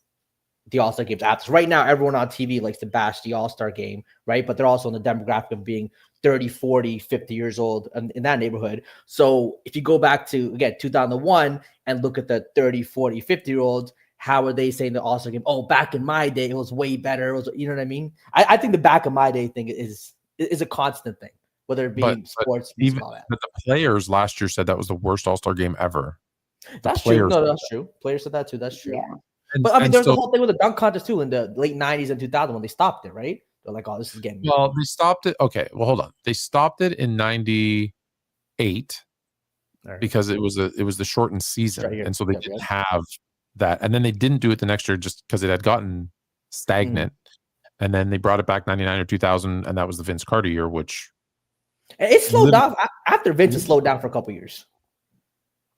the All-Star games after. Right now, everyone on TV likes to bash the All-Star game, right? But they're also in the demographic of being 30, 40, 50 years old in that neighborhood. So if you go back to, again, 2001 and look at the 30, 40, 50-year-olds, how are they saying the All-Star game? Oh, back in my day, it was way better. You know what I mean? I think the back in my day thing is a constant thing, whether it be sports. Even but the players last year said that was the worst All-Star game ever. That's true. No, that's true. Players said that too. That's true. Yeah. But I mean, there's the whole thing with the dunk contest too in the late 90s and 2000 when they stopped it, right? They're like, oh, this is getting. Well, they stopped it. Okay, well, hold on. They stopped it in '98 because it was the shortened season, and so they didn't have that. And then they didn't do it the next year just because it had gotten stagnant. And then they brought it back 99 or 2000, and that was the Vince Carter year, which it slowed down after Vince had slowed down for a couple years.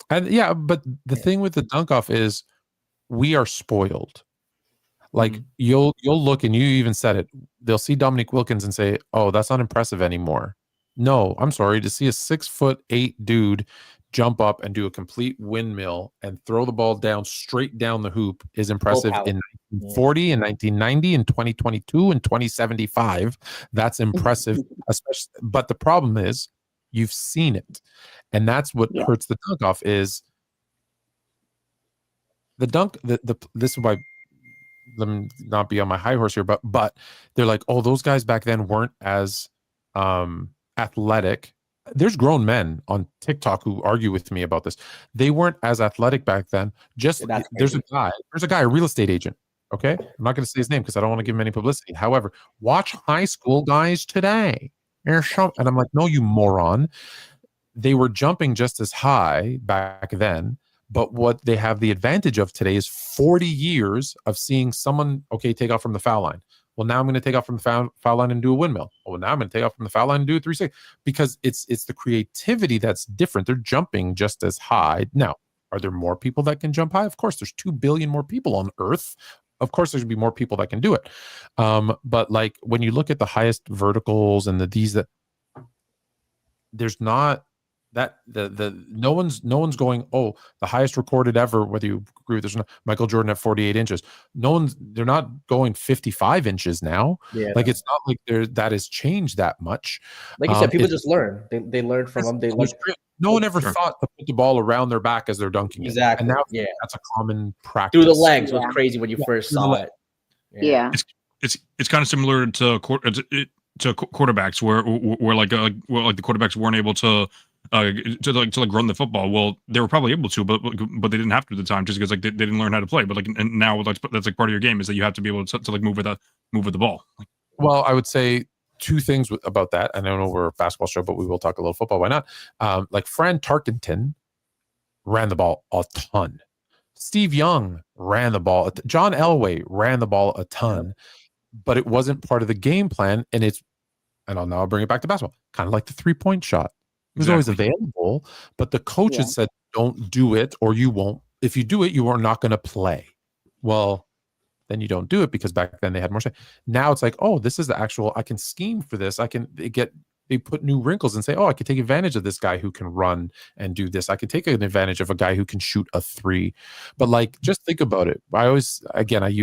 And yeah, but the thing with the dunk off is we are spoiled. Like you'll look, and you even said it. They'll see Dominique Wilkins and say, "Oh, that's not impressive anymore." No, I'm sorry. To see a 6'8" dude jump up and do a complete windmill and throw the ball down straight down the hoop is impressive in 1940 and 1990 and 2022 and 2075. That's impressive, especially. But the problem is you've seen it, and that's what hurts the dunk off is the dunk. This is why. Let me not be on my high horse here, but they're like, oh, those guys back then weren't as athletic. There's grown men on TikTok who argue with me about this. They weren't as athletic back then. There's a guy, a real estate agent. Okay, I'm not going to say his name because I don't want to give him any publicity. However, watch high school guys today. And I'm like, no, you moron. They were jumping just as high back then. But what they have the advantage of today is 40 years of seeing someone, take off from the foul line. Well, now I'm going to take off from the foul line and do a windmill. Well, now I'm going to take off from the foul line and do a 360 because it's the creativity that's different. They're jumping just as high. Now, are there more people that can jump high? Of course, there's 2 billion more people on Earth. Of course, there's going to be more people that can do it. But like when you look at the highest verticals and there's not that no one's going, oh, the highest recorded ever, whether you agree with this or not, Michael Jordan at 48 inches. They're not going 55 inches now. Yeah, like it's not like that has changed that much. Like you said, people just learn. They learn from them. No one ever thought to put the ball around their back as they're dunking. Exactly. And now that's a common practice. Through the legs was crazy when you first saw it. Yeah. It's kind of similar to quarterbacks where the quarterbacks weren't able to run the football. Well, they were probably able to, but they didn't have to at the time just because they didn't learn how to play. But and now that's like part of your game is that you have to be able to move with the ball. Well, I would say 2 things about that. I know we're a basketball show, but we will talk a little football. Why not? Like Fran Tarkenton ran the ball a ton. Steve Young ran the ball. John Elway ran the ball a ton, but it wasn't part of the game plan. And I'll bring it back to basketball. Kind of like the 3-point shot. It was always available, but the coaches said, don't do it or you won't. If you do it, you are not going to play. Well, then you don't do it because back then they had more say. Now it's like, oh, this is the actual, I can scheme for this. They put new wrinkles and say, oh, I could take advantage of this guy who can run and do this. I could take an advantage of a guy who can shoot a 3. But like, just think about it. I use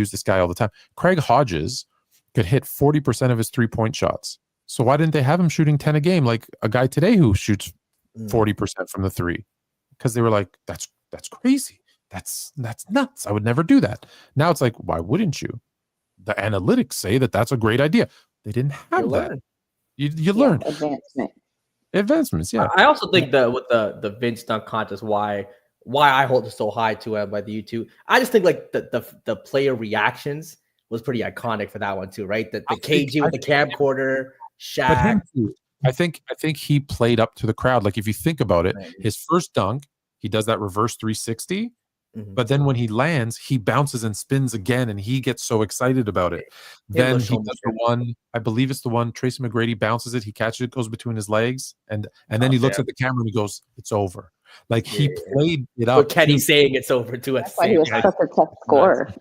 this guy all the time. Craig Hodges could hit 40% of his 3-point shots. So why didn't they have him shooting 10 a game like a guy today who shoots 40% from the three, because they were like, that's crazy. That's nuts. I would never do that. Now it's like, why wouldn't you? The analytics say that that's a great idea. They didn't have that. You learn advancements. Yeah. I also think that with the Vince dunk contest, why I hold it so high to by the YouTube. I just think like the player reactions was pretty iconic for that one too, right? The KG with the camcorder, Shaq. I think he played up to the crowd. Like if you think about it, his first dunk, he does that reverse 360. But then when he lands, he bounces and spins again, and he gets so excited about it. Then he does the one, I believe it's the one, Tracy McGrady bounces it, he catches it, goes between his legs, and then he looks at the camera and he goes, "It's over." Like he played it up. But Kenny saying it's over too. That's why he was such a tough scorer.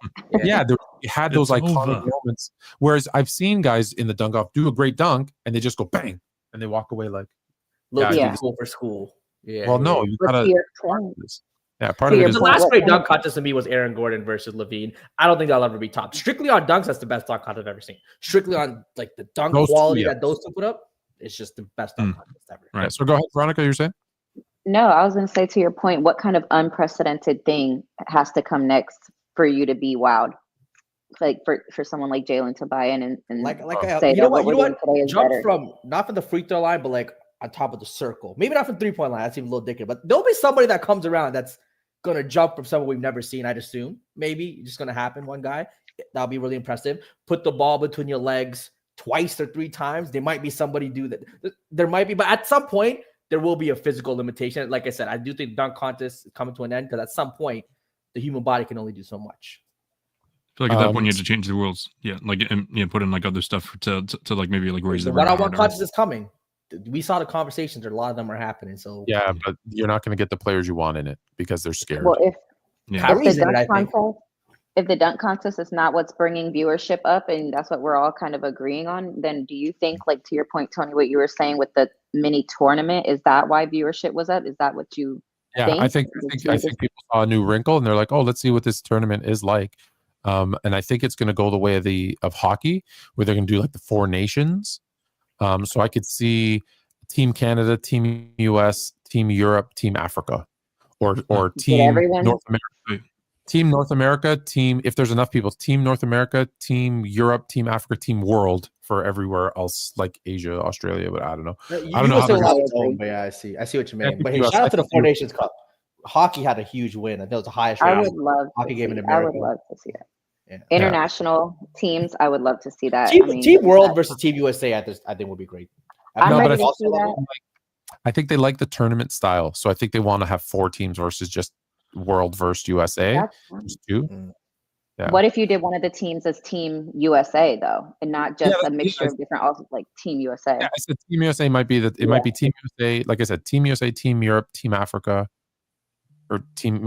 Yeah, he had those iconic moments. Whereas I've seen guys in the dunk off do a great dunk, and they just go bang, and they walk away like, school for school. Yeah. Well, no, you gotta. Yeah, part of it is the last great dunk contest to me was Aaron Gordon versus Levine. I don't think that'll ever be topped. Strictly on dunks, that's the best dunk contest I've ever seen. Strictly on like the dunk quality that those two put up, it's just the best dunk contest ever. Right. So go ahead, Veronica. You're saying? No, I was going to say to your point, what kind of unprecedented thing has to come next for you to be wowed? Like for someone like Jalen to buy in and say you know what? today is jump better. From not from the free throw line, but like on top of the circle. Maybe not from 3-point line. That seems a little ridiculous. But there'll be somebody that comes around that's gonna jump from someone we've never seen. I'd assume maybe just gonna happen. One guy that'll be really impressive. Put the ball between your legs twice or 3 times. There might be somebody do that. There might be, but at some point there will be a physical limitation. Like I said, I do think dunk contest is coming to an end because at some point the human body can only do so much. I feel like at that point you have to change the rules. Yeah, like and put in like other stuff to like maybe like raise the one-on-one contest is coming. We saw the conversations, or a lot of them are happening. So yeah, but you're not going to get the players you want in it because they're scared. Well, if the dunk contest is not what's bringing viewership up, and that's what we're all kind of agreeing on, then do you think, like to your point, Tony, what you were saying with the mini tournament, is that why viewership was up? Is that what you think? I think people saw a new wrinkle and they're like, oh, let's see what this tournament is like. And I think it's going to go the way of hockey, where they're going to do like the 4 nations. So I could see Team Canada, Team US, Team Europe, Team Africa, or Team North America. Team North America, if there's enough people, Team North America, Team Europe, Team Africa, Team World for everywhere else, like Asia, Australia, but I don't know. I don't know. Yeah, I see what you mean. But hey, shout out to the 4 Nations Cup. Hockey had a huge win. I think it was the highest hockey game in America. I would love to see it. Yeah. International teams, I would love to see that. Team World versus Team USA, I think would be great. I think they like the tournament style, so I think they want to have 4 teams versus just World versus USA. Just 2. Yeah. What if you did one of the teams as Team USA though, and not just a mixture of different, also like Team USA? Yeah, I said Team USA might be that. It might be Team USA, like I said, Team USA, Team Europe, Team Africa, or Team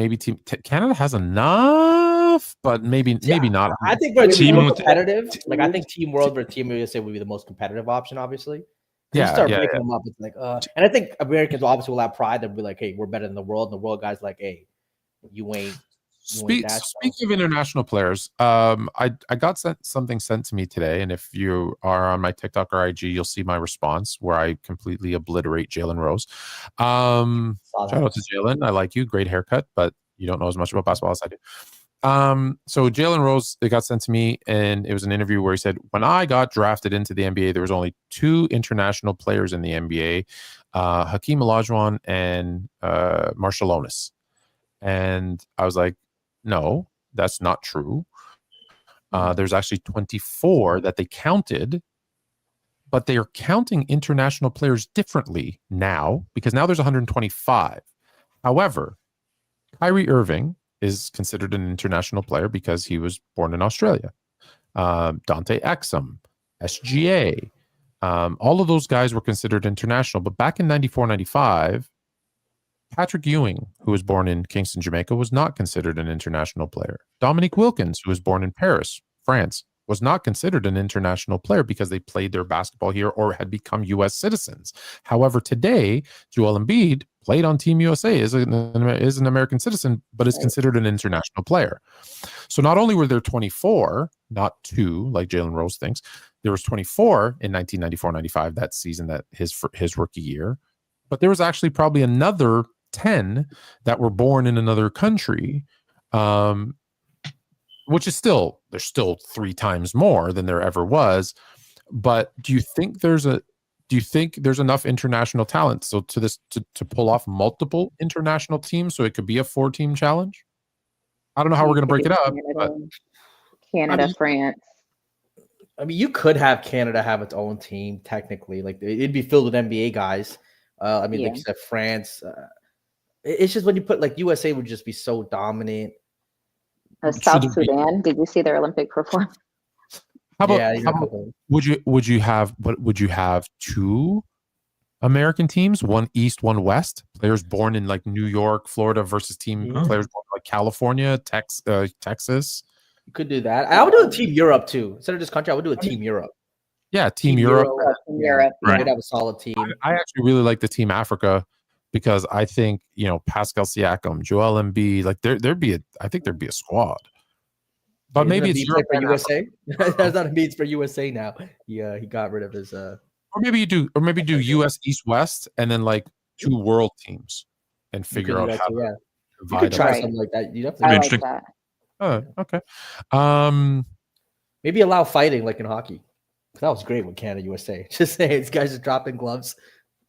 Canada has enough, but maybe not. I think for team competitive, like I think Team World versus Team USA would be the most competitive option, obviously. You start breaking them up. It's like, and I think Americans obviously will have pride. They'll be like, hey, we're better than the world. And the world guys like, hey, you ain't. Speaking of international players, I got something sent to me today, and if you are on my TikTok or IG, you'll see my response where I completely obliterate Jalen Rose. Shout out to Jalen. I like you. Great haircut, but you don't know as much about basketball as I do. So Jalen Rose, it got sent to me, and it was an interview where he said, when I got drafted into the NBA, there was only 2 international players in the NBA, Hakeem Olajuwon and Marshallonis. And I was like, no, that's not true. There's actually 24 that they counted, but they are counting international players differently now because now there's 125. However, Kyrie Irving is considered an international player because he was born in Australia. Dante Exum, SGA, all of those guys were considered international. But back in 94-95, Patrick Ewing, who was born in Kingston, Jamaica, was not considered an international player. Dominique Wilkins, who was born in Paris, France, was not considered an international player because they played their basketball here or had become U.S. citizens. However, today, Joel Embiid played on Team USA, is an American citizen, but is considered an international player. So not only were there 24, not 2, like Jalen Rose thinks, there was 24 in 1994-95, that season, that his rookie year. but there was actually probably another 10 that were born in another country, which is there's still 3 times more than there ever was. But do you think there's enough international talent to pull off multiple international teams so it could be a 4-team challenge? I don't know how we're going to break it up. Canada, France. I mean, you could have Canada have its own team technically. Like it'd be filled with NBA guys. Like you said, France. It's just when you put like USA would just be so dominant. South Sudan. Did you see their Olympic performance? Would you have 2 American teams, one East, one West? Players born in like New York, Florida versus players born in like California, Texas. You could do that. I would do a Team Europe too. Instead of this country, I would do a Team Europe. Yeah, Team Europe. Europe. Right. They'd have a solid team. I actually really like the Team Africa because I think, Pascal Siakam, Joel Embiid, like there'd be a squad. But maybe it's Europe for USA. That's not a beats for USA now. He got rid of his or maybe do US East West and then like 2 world teams and figure out how to you could try something like that. You definitely like that. Oh, okay. Maybe allow fighting like in hockey. That was great with Canada USA. Just saying, these guys are dropping gloves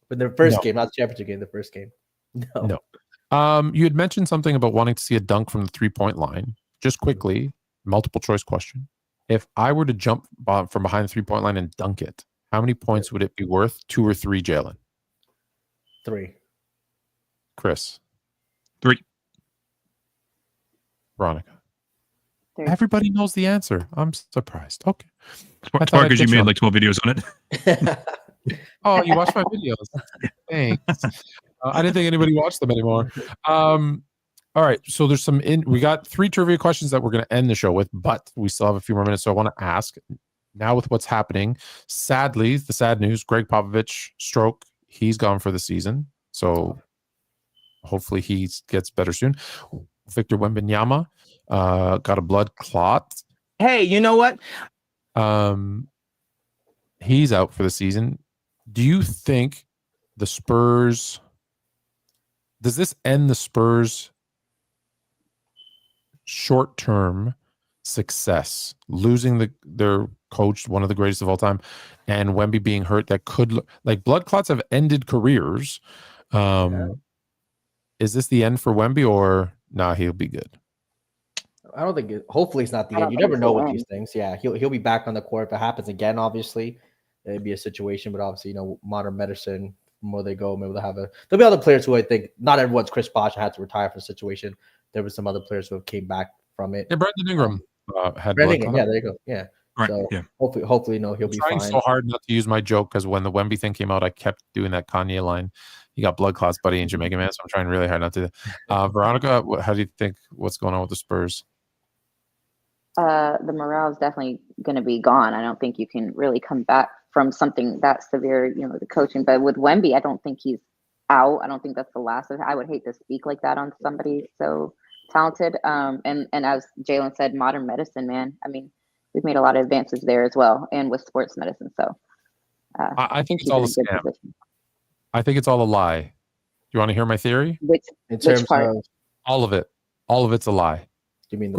in their first game, not the championship game. The first game. No. You had mentioned something about wanting to see a dunk from the 3-point line. Just quickly, multiple choice question: if I were to jump from behind the 3-point line and dunk it, how many points would it be worth? 2 or 3, Jalen? 3. Chris? 3. Veronica? 3. Everybody knows the answer. I'm surprised. Okay. It's hard because you made like 12 videos on it. Oh, you watched my videos. Thanks. I didn't think anybody watched them anymore. All right. So there's we got 3 trivia questions that we're going to end the show with, but we still have a few more minutes. So I want to ask now with what's happening. Sadly, the sad news, Greg Popovich stroke, he's gone for the season. So hopefully he gets better soon. Victor Wembanyama got a blood clot. Hey, you know what? He's out for the season. Do you think the Spurs... Does this end the Spurs' short-term success, losing their coach, one of the greatest of all time, and Wemby being hurt? That could like blood clots have ended careers. Is this the end for Wemby, or he'll be good? I don't think. Hopefully, it's not the end. You never know with these things. Yeah, he'll be back on the court. If it happens again, obviously, it'd be a situation. But obviously, modern medicine. The more they go, maybe there'll be other players who I think not everyone's Chris Bosh had to retire for the situation. There were some other players who came back from it. Yeah, Brandon Ingram had Brandon Ingram. Yeah, there you go. Yeah. Right. So yeah. Hopefully, he'll be fine. I'm trying so hard not to use my joke because when the Wemby thing came out, I kept doing that Kanye line. You got blood clots, buddy, in Jamaican Man. So I'm trying really hard not to. Veronica, how do you think what's going on with the Spurs? The morale is definitely going to be gone. I don't think you can really come back from something that severe, the coaching. But with Wemby, I don't think he's out. I don't think that's the last of it. I would hate to speak like that on somebody so talented. And as Jalen said, modern medicine, man. I mean, we've made a lot of advances there as well, and with sports medicine. So I think it's all a scam. I think it's all a lie. You want to hear my theory? Which part? All of it. All of it's a lie. You mean the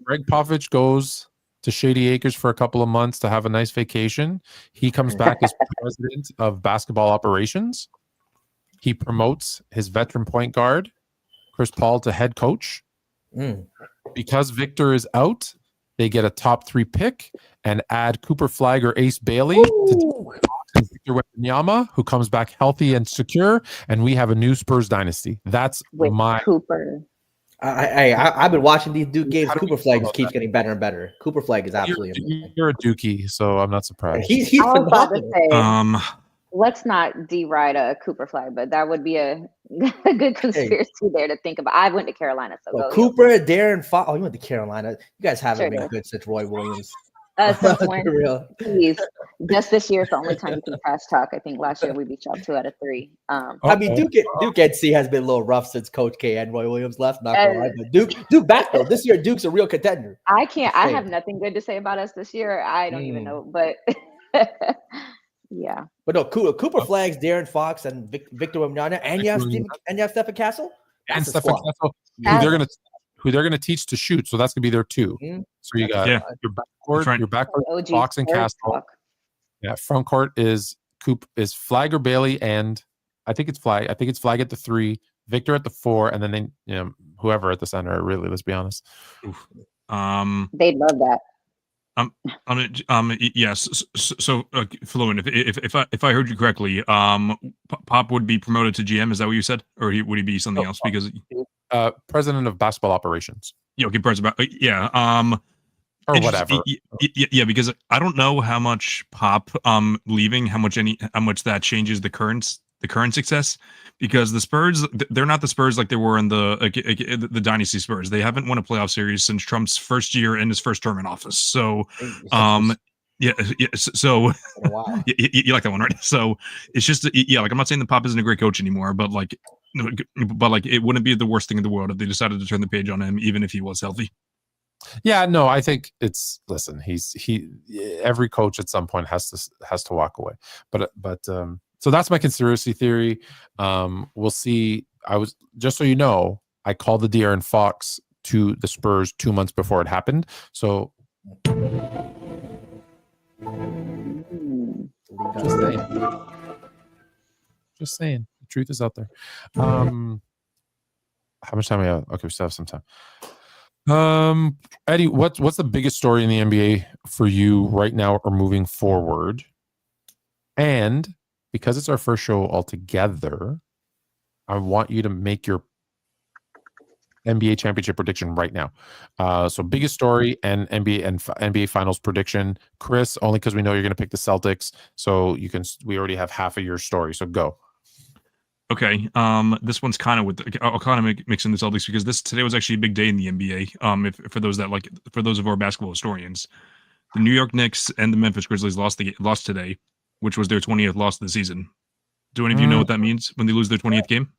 Greg Popovich goes to Shady Acres for a couple of months to have a nice vacation. He comes back as president of basketball operations. He promotes his veteran point guard, Chris Paul, to head coach. Because Victor is out, they get a top 3 pick and add Cooper Flag or Ace Bailey to Victor Wembanyama, who comes back healthy and secure, and we have a new Spurs dynasty. That's my Cooper. I've been watching these Duke games. Cooper Flag just keeps getting better and better. Cooper Flag is absolutely amazing. You're a Dookie, so I'm not surprised. He's phenomenal. Let's not deride a Cooper Flag, but that would be a good conspiracy there to think about. I went to Carolina, so Cooper, Darren Fox. Oh, you went to Carolina. You guys haven't been good since Roy Williams. Since when? Please. Just this year is the only time you can trash talk. I think last year we beat y'all 2 out of 3. I mean, Duke NC has been a little rough since Coach K and Roy Williams left. Not gonna lie, but Duke back though. This year, Duke's a real contender. I have nothing good to say about us this year. I don't even know, but Yeah. But no, Cooper Flags, Darren Fox, and Victor Wembanyama, and you have Stephen Castle. And That's a Stephen squad. Castle, who they're gonna teach to shoot. So that's gonna be there too. Mhm. So you got your backcourt, OG Fox and Spurs Castle. talk. Yeah, front court is Flag or Bailey, and I think it's Flag. I think it's Flag at the 3, Victor at the 4, and then whoever at the center. Really, let's be honest. They'd love that. Yes. So, Fluent, if I heard you correctly, Pop would be promoted to GM. Is that what you said, or would he be something else? Because president of basketball operations. Yeah. Okay. President. Yeah. Or whatever. Yeah. Because I don't know how much Pop leaving, how much that changes the current success, because the Spurs, they're not the Spurs like they were in the dynasty Spurs. They haven't won a playoff series since Trump's first year and his first term in office. So, yeah. So, wow. you like that one, right? So it's just, like, I'm not saying that Pop isn't a great coach anymore, but it wouldn't be the worst thing in the world if they decided to turn the page on him, even if he was healthy. Yeah, no, I think every coach at some point has to walk away. But so that's my conspiracy theory. We'll see. Just so you know, I called the De'Aaron Fox to the Spurs 2 months before it happened. So just saying, the truth is out there. How much time we have? Okay, we still have some time. Eddie, what's the biggest story in the NBA for you right now or moving forward? And because it's our first show all together, I want you to make your NBA championship prediction right now. So biggest story and NBA finals prediction. Chris, only because we know you're going to pick the Celtics, so we already have half of your story. So go. Okay. This one's kind of I'll kind of mix in the Celtics because today was actually a big day in the NBA. For those of our basketball historians, the New York Knicks and the Memphis Grizzlies lost today, which was their 20th loss of the season. Do any of you know what that means when they lose their 20th game?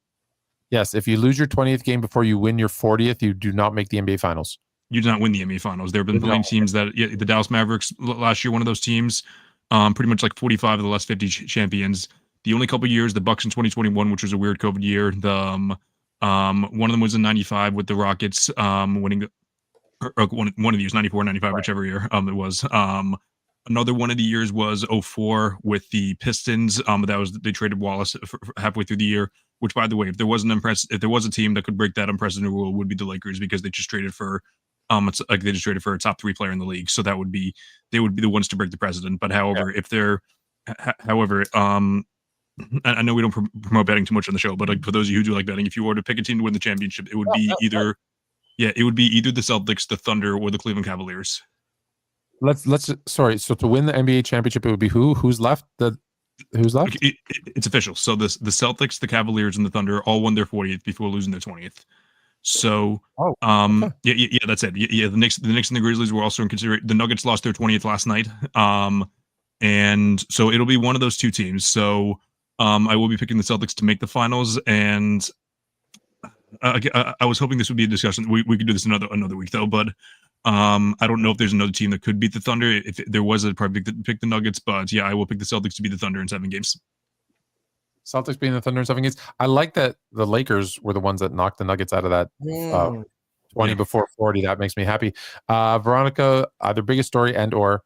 Yes. If you lose your 20th game before you win your 40th, you do not make the NBA finals. You do not win the NBA finals. There have been plenty of teams that the Dallas Mavericks last year, one of those teams, pretty much like 45 of the last 50 champions. The only couple of years, the Bucks in 2021, which was a weird COVID year. One of them was in 95 with the Rockets winning one of the years, 94, 95, whichever year it was. Another one of the years was 04 with the Pistons. They traded Wallace for halfway through the year. Which, by the way, if there was a team that could break that unprecedented rule, it would be the Lakers, because they just traded for a top 3 player in the league. So they would be the ones to break the precedent. But however, I know we don't promote betting too much on the show, but for those of you who do like betting, if you were to pick a team to win the championship, it would be either the Celtics, the Thunder, or the Cleveland Cavaliers. So to win the NBA championship, it would be who's left? Who's left? It's official. So the Celtics, the Cavaliers, and the Thunder all won their 40th before losing their 20th. So, that's it. Yeah, the Knicks and the Grizzlies were also in consideration. The Nuggets lost their 20th last night. And so it'll be one of those two teams. So, I will be picking the Celtics to make the finals, and I was hoping this would be a discussion. We could do this another week though, but I don't know if there's another team that could beat the Thunder. If there was, I'd probably pick the Nuggets, but yeah, I will pick the Celtics to beat the Thunder in 7 games. Celtics beating the Thunder in 7 games. I like that the Lakers were the ones that knocked the Nuggets out of that 20 before 40. That makes me happy. Veronica, either biggest story and or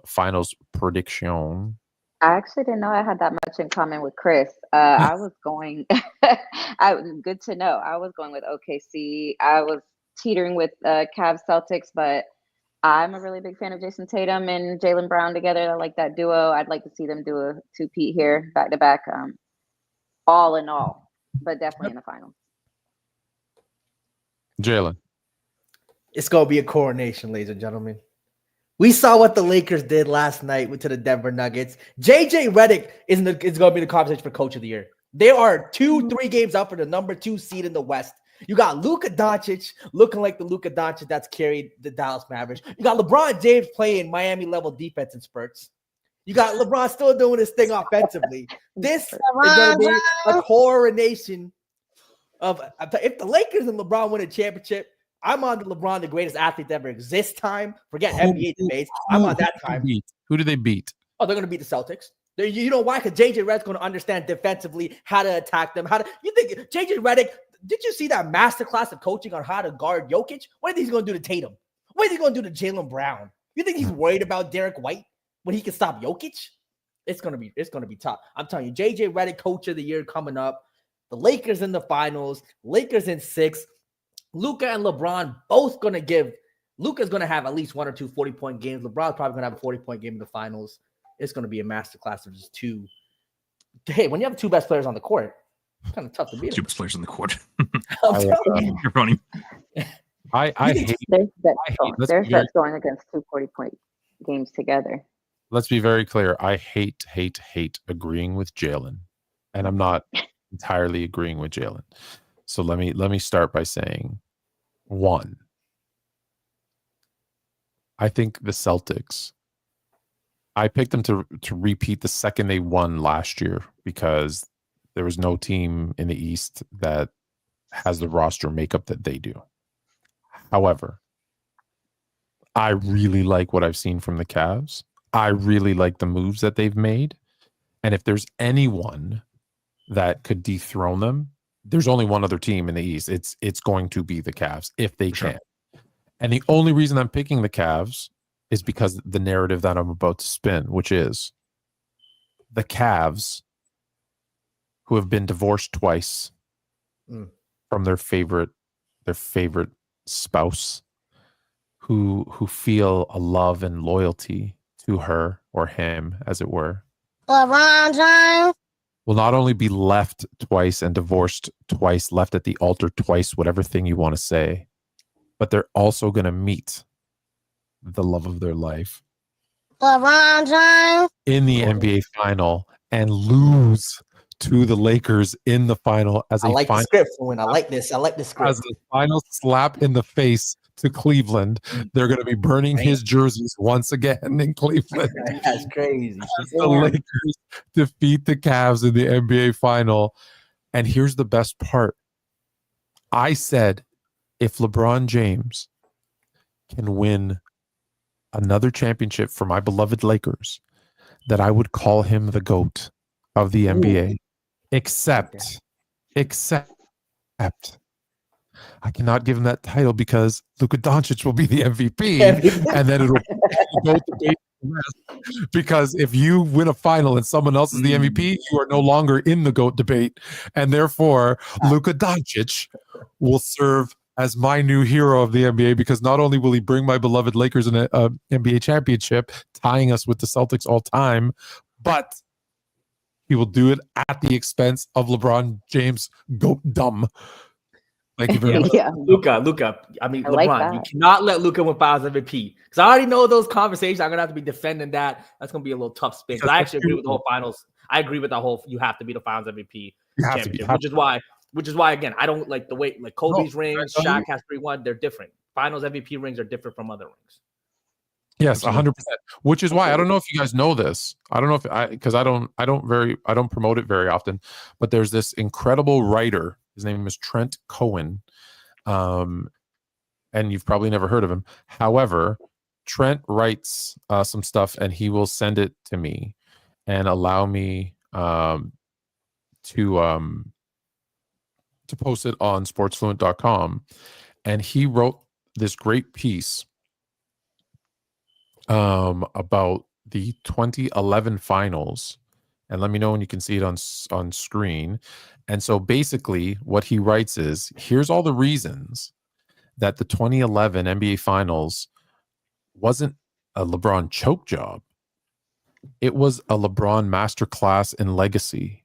finals prediction. I actually didn't know I had that much in common with Chris. I was going, good to know. I was going with OKC. I was teetering with Cavs Celtics, but I'm a really big fan of Jason Tatum and Jaylen Brown together. I like that duo. I'd like to see them do a 2-peat here, back to back, all in all, but definitely in the finals. Jalen. It's going to be a coronation, ladies and gentlemen. We saw what the Lakers did last night to the Denver Nuggets. JJ Redick is going to be the conversation for Coach of the Year. They are 2-3 games up for the number 2 seed in the West. You got Luka Doncic looking like the Luka Doncic that's carried the Dallas Mavericks. You got LeBron James playing Miami-level defense in spurts. You got LeBron still doing his thing offensively. This is going to be a coronation of – if the Lakers and LeBron win a championship, I'm on the LeBron, the greatest athlete to ever exist time. Forget NBA debates. I'm on that time. Who do they beat? Oh, they're going to beat the Celtics. You know why? Because JJ Redick's going to understand defensively how to attack them. You think JJ Redick? Did you see that masterclass of coaching on how to guard Jokic? What do you think he's going to do to Tatum? What is he going to do to Jaylen Brown? You think he's worried about Derek White when he can stop Jokic? It's gonna be tough. I'm telling you, JJ Redick, Coach of the Year coming up. The Lakers in the finals. Lakers in 6. Luka and LeBron both gonna give. Luka's gonna have at least 1 or 2 40-point games. LeBron's probably gonna have a 40-point game in the finals. It's gonna be a masterclass of just two. Hey, when you have 2 best players on the court, it's kind of tough to beat 2 best players on the court. You're running. I hate. There's bets going against 2 40-point games together. Let's be very clear. I hate agreeing with Jalen, and I'm not entirely agreeing with Jalen. So let me start by saying, 1, I think the Celtics. I picked them to repeat the second they won last year because there was no team in the East that has the roster makeup that they do. However, I really like what I've seen from the Cavs. I really like the moves that they've made. And if there's anyone that could dethrone them, there's only one other team in the East. It's going to be the Cavs if they can. And the only reason I'm picking the Cavs is because the narrative that I'm about to spin, which is the Cavs, who have been divorced twice from their favorite spouse, who feel a love and loyalty to her or him, as it were, LeBron James will not only be left twice and divorced twice, left at the altar twice, whatever thing you want to say, but they're also going to meet the love of their life, LeBron James, in the NBA final and lose to the Lakers in the final as I a like final, the script, Owen. I like this script. as a final slap in the face to Cleveland. They're going to be burning his jerseys once again in Cleveland. That's crazy. The Lakers defeat the Cavs in the NBA final. And here's the best part. I said, if LeBron James can win another championship for my beloved Lakers, that I would call him the GOAT of the NBA. Except I cannot give him that title because Luka Doncic will be the MVP, and then it'll go debate the rest. Because if you win a final and someone else is the MVP, you are no longer in the GOAT debate, and therefore Luka Doncic will serve as my new hero of the NBA, because not only will he bring my beloved Lakers an NBA championship, tying us with the Celtics all time, but he will do it at the expense of LeBron James GOAT-dom. Thank you very much. Yeah, Luka. I mean, LeBron, like you cannot let Luka win Finals MVP. Because I already know those conversations. I'm going to have to be defending that. That's going to be a little tough spin. Because I actually agree with the whole finals. I agree with that whole, you have to be the Finals MVP championship, which is why, again, I don't like the way, like Kobe's rings, Shaq has 3-1. They're different. Finals MVP rings are different from other rings. Yes, 100%. Which is why I don't know if you guys know this. I don't know if because I don't promote it very often. But there's this incredible writer. His name is Trent Cohen, and you've probably never heard of him. However, Trent writes some stuff, and he will send it to me and allow me to post it on sportsfluent.com. And he wrote this great piece about the 2011 finals, and let me know when you can see it on screen. And so basically what he writes is, here's all the reasons that the 2011 NBA finals wasn't a LeBron choke job. It was a LeBron masterclass in legacy.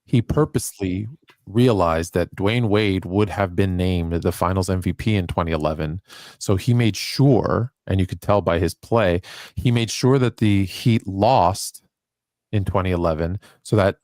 He purposely realized that Dwayne Wade would have been named the finals MVP in 2011. So he made sure, and you could tell by his play, he made sure that the Heat lost in 2011 so that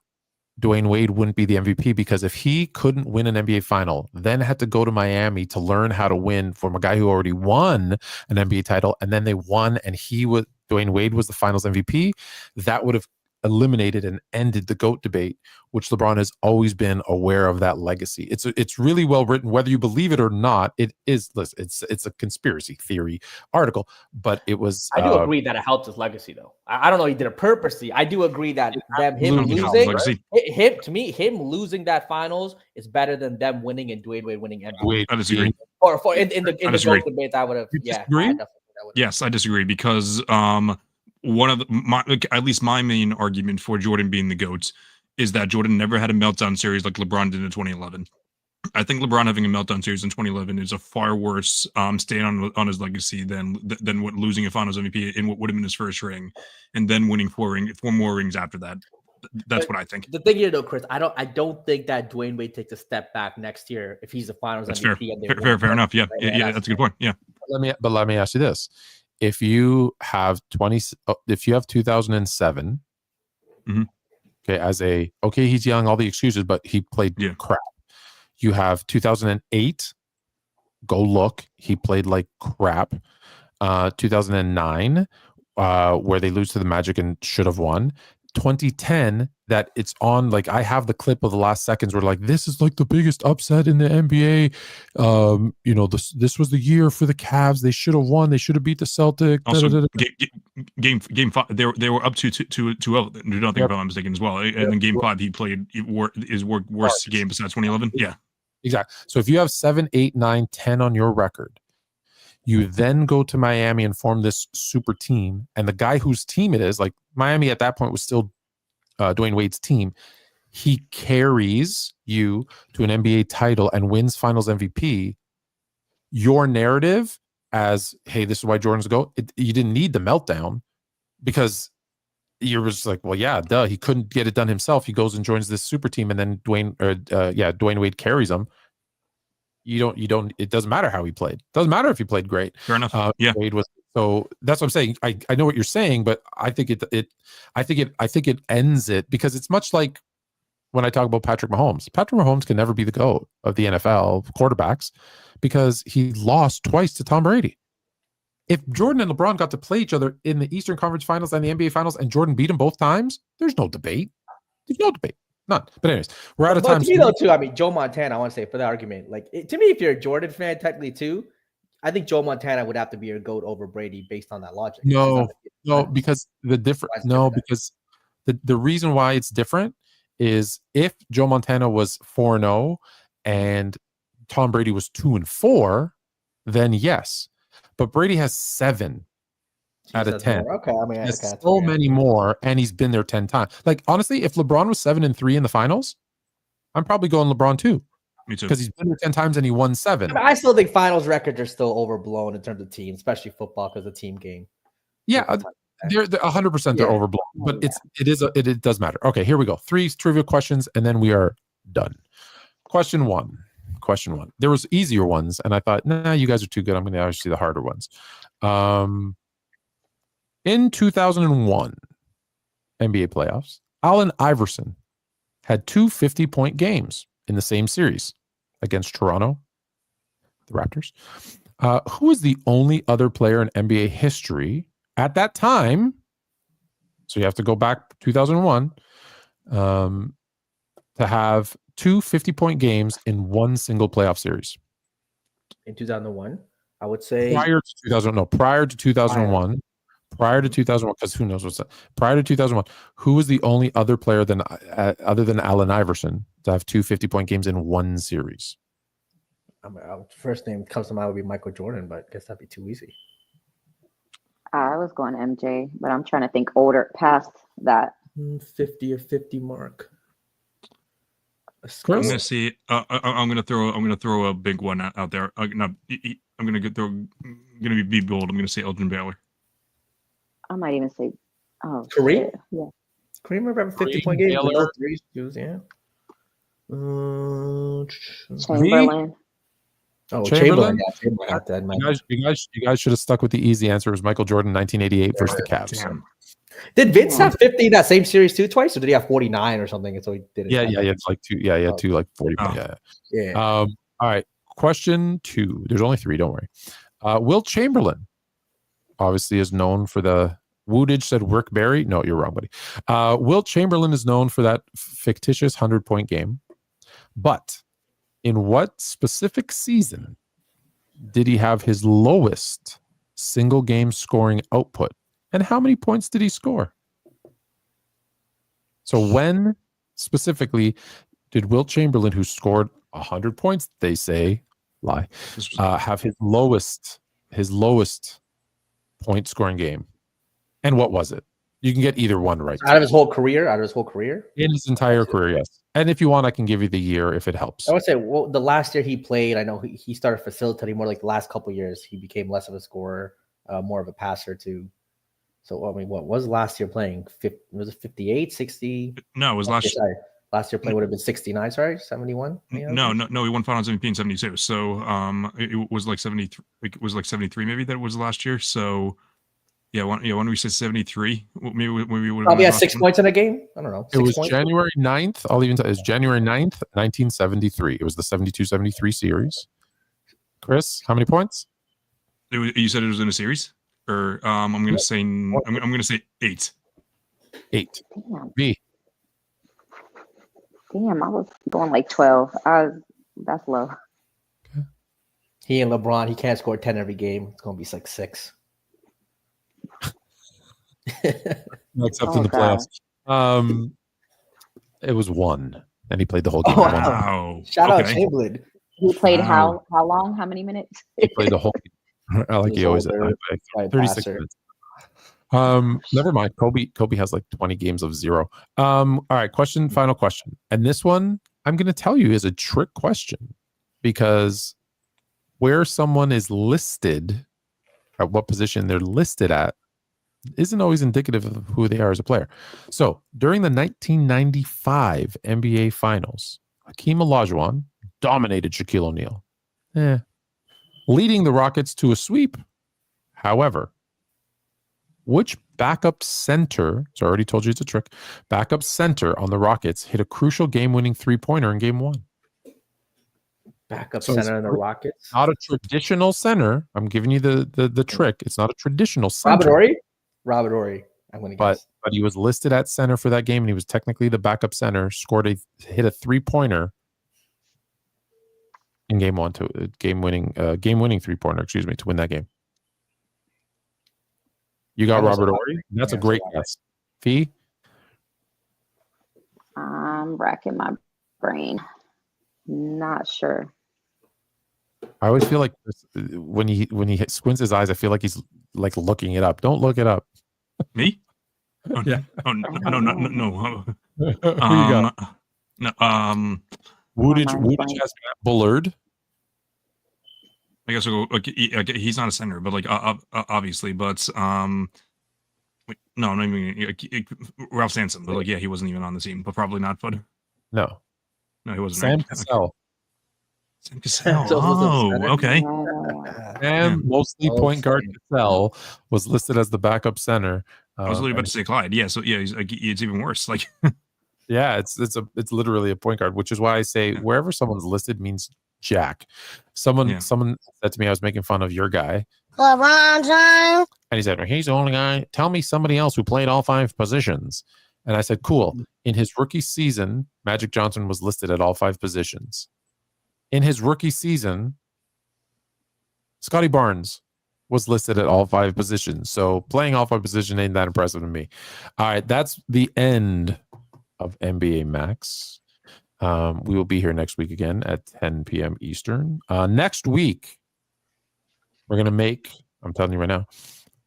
Dwayne Wade wouldn't be the MVP, because if he couldn't win an NBA final, then had to go to Miami to learn how to win from a guy who already won an NBA title, and then they won and Dwayne Wade was the finals MVP, that would have eliminated and ended the GOAT debate, which LeBron has always been aware of that legacy. It's really well written, whether you believe it or not. It is. Listen, it's a conspiracy theory article, but it was. I do agree that it helped his legacy, though. I don't know he did it purposely. I do agree that him losing that finals is better than them winning and Dwayne Wade winning MVP. I disagree. Or in the GOAT debate, I would have. Yes, I disagree because one of at least my main argument for Jordan being the GOAT is that Jordan never had a meltdown series like LeBron did in 2011. I think LeBron having a meltdown series in 2011 is a far worse stain on his legacy than what losing a Finals MVP in what would have been his first ring, and then winning four more rings after that. That's what I think. The thing here, though, Chris, I don't think that Dwayne Wade takes a step back next year if he's the Finals MVP. Fair enough. Yeah, that's a good point. Yeah. Let me ask you this: if you have 2007, okay, he's young, all the excuses, but he played crap. You have 2008. Go look. He played like crap. 2009, where they lose to the Magic and should have won. 2010, that it's on, like, I have the clip of the last seconds where like, this is like the biggest upset in the NBA. This was the year for the Cavs. They should have won. They should have beat the Celtics. Also, game 5, they were up to 2-0. Do not think if I'm mistaken as well. And in game 5, he played his worst game besides 2011. Yeah, exactly. So if you have 7, 8, 9, 10 on your record, you then go to Miami and form this super team. And the guy whose team it is, like Miami at that point was still Dwayne Wade's team. He carries you to an NBA title and wins Finals MVP. Your narrative as, hey, this is why Jordan's go. You didn't need the meltdown because you're just like, well, yeah, duh. He couldn't get it done himself. He goes and joins this super team, and then Dwayne Wade carries him. You don't. It doesn't matter how he played. Doesn't matter if he played great. Fair enough. Wade was. So that's what I'm saying. I know what you're saying, but I think it ends it because it's much like when I talk about Patrick Mahomes. Patrick Mahomes can never be the GOAT of the NFL quarterbacks because he lost twice to Tom Brady. If Jordan and LeBron got to play each other in the Eastern Conference Finals and the NBA Finals, and Jordan beat him both times, there's no debate. There's no debate. None. But anyways, we're out of time. To me, though, too, I mean, Joe Montana, I want to say for the argument, like to me, if you're a Jordan fan, technically too, I think Joe Montana would have to be your GOAT over Brady based on that logic. Because the reason why it's different is if Joe Montana was 4-0 and Tom Brady was 2-4, then yes. But Brady has 7 out of 10. Okay, I mean, so many more, and he's been there 10 times. Like, honestly, if LeBron was 7-3 in the finals, I'm probably going LeBron too. Me too. Because he's been there 10 times and he won 7. I still think finals records are still overblown in terms of teams, especially football because of the team game. Yeah, they're 100% they're overblown, but it does matter. Okay, here we go. 3 trivia questions, and then we are done. Question one. There was easier ones, and I thought, nah, you guys are too good. I'm going to ask you the harder ones. In 2001 NBA playoffs, Allen Iverson had 2 50-point games in the same series against Toronto, the Raptors. Who was the only other player in NBA history at that time? So you have to go back to 2001 to have 2 50-point games in one single playoff series. In 2001, I would say prior to 2001. Prior to 2001, because who knows what's that? Prior to 2001, who was the only other player other than Allen Iverson to have 2 50-point games in one series? First name that comes to mind would be Michael Jordan, but I guess that'd be too easy. I was going MJ, but I'm trying to think older past that. 50 or 50 mark. I'm gonna see. I'm gonna throw a big one out there. I'm gonna be bold. I'm gonna say Elgin Baylor. I might even say, Kareem. Yeah, Kareem remember 50-point games. Yeah. Chamberlain. Chamberlain. You guys should have stuck with the easy answer. It was Michael Jordan, 1988 versus the Cavs. Damn. Did Vince have 50 in that same series too twice, or did he have 49 or something? And so he did it. Yeah. It's like 2. Yeah, he had 2 like 40. Yeah. All right. Question 2. There's only 3. Don't worry. Wilt Chamberlain obviously is known for the Woodage said Rick Barry. No, you're wrong, buddy. Wilt Chamberlain is known for that fictitious 100-point game. But in what specific season did he have his lowest single game scoring output? And how many points did he score? So when specifically did Wilt Chamberlain, who scored 100 points, they say, have his lowest point scoring game? And what was it? You can get either one right. Out of his whole career? In his entire career, yes. And if you want, I can give you the year if it helps. I would say, well, the last year he played, I know he started facilitating more. Like the last couple of years, he became less of a scorer, more of a passer too. So, I mean, what was last year playing? Was it 58, 60? No, it was last year. Sorry. Last year play would have been 69, sorry, 71? No, he won finals MVP in 72. So it was like 73. It was like 73 maybe that was last year. So yeah, when we say 73, maybe we would probably had 6 points in a game. I don't know. It was January 9th. I'll even tell you, it was January 9th, 1973. It was the 72-73 series. Chris, how many points? You said it was in a series? Or I'm gonna say 8. 8. V. Damn, I was going like 12. That's low. Okay. He and LeBron, he can't score 10 every game. It's gonna be like 6. Except in the playoffs. It was 1, and he played the whole game. Wow! Shout out Chamberlain. He played how long? How many minutes? He played the whole game. I like he always said 36 minutes. Never mind. Kobe has like 20 games of 0. All right, final question. And this one I'm going to tell you is a trick question, because where someone is listed, at what position they're listed at, isn't always indicative of who they are as a player. So during the 1995 NBA Finals, Hakeem Olajuwon dominated Shaquille O'Neal, leading the Rockets to a sweep. However, which backup center, so I already told you it's a trick, backup center on the Rockets hit a crucial game-winning three-pointer in Game 1? Backup center on the Rockets? Not a traditional center. I'm giving you the trick. It's not a traditional center. Robert Horry. I'm going to guess. But he was listed at center for that game, and he was technically the backup center, hit a three-pointer in Game 1 to game-winning three-pointer, to win that game. You got Robert Horry? That's a great guess. Fee? I'm racking my brain. Not sure. I always feel like when he squints his eyes, I feel like he's like looking it up. Don't look it up. Me? Oh, yeah. Oh no. Who you got? No. Woodage has Matt Bullard. I guess we'll go. Okay, he's not a center, but like obviously, but wait, no, I'm not even Ralph Sampson, but like he wasn't even on the team, but probably not. But no, he wasn't. Sam Cassell. Sam Cassell. Oh, okay. And mostly point guard Cassell was listed as the backup center. I was literally about to say Clyde. Yeah, so it's even worse. Like, yeah, it's literally a point guard, which is why I say wherever someone's listed means Jack. Someone said to me, I was making fun of your guy, LeBron James, and he said, he's the only guy. Tell me somebody else who played all 5 positions. And I said, cool. In his rookie season, Magic Johnson was listed at all 5 positions. In his rookie season, Scotty Barnes was listed at all 5 positions. So playing all 5 positions ain't that impressive to me. All right, that's the end of NBA Max. We will be here next week again at 10 p.m. Eastern. Next week, we're going to make, I'm telling you right now,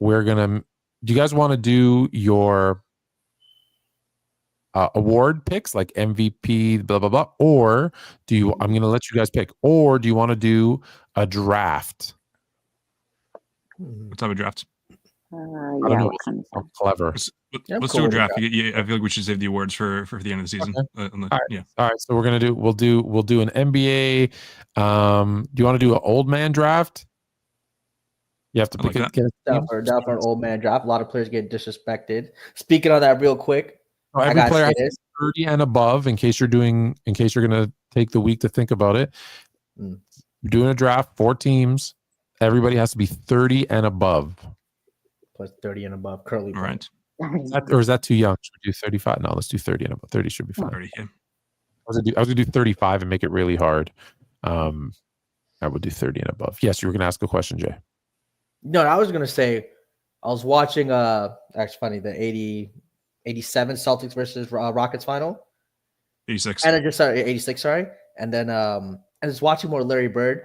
do you guys want to do your award picks, like MVP, blah, blah, blah? Or I'm going to let you guys pick, or do you want to do a draft? What type of draft? I'm clever. Let's do a draft. I feel like we should save the awards for the end of the season. Okay. All right. So we'll do an NBA. Do you want to do an old man draft? You have to pick down for an old man draft. A lot of players get disrespected. Speaking of that, real quick, every player has 30 and above. In case you're going to take the week to think about it, you're doing a draft, 4 teams. Everybody has to be 30 and above. plus 30 and above. Curly. All right. Or is that too young? Should we do 35? No, let's do 30 and above. 30 should be fine. 30, yeah. I was gonna do 35 and make it really hard. I would do 30 and above. Yes, you were gonna ask a question, Jay. No, I was gonna say I was watching actually funny, the 87 Celtics versus Rockets final. 86. And I just sorry, 86, sorry. And then I was watching more Larry Bird.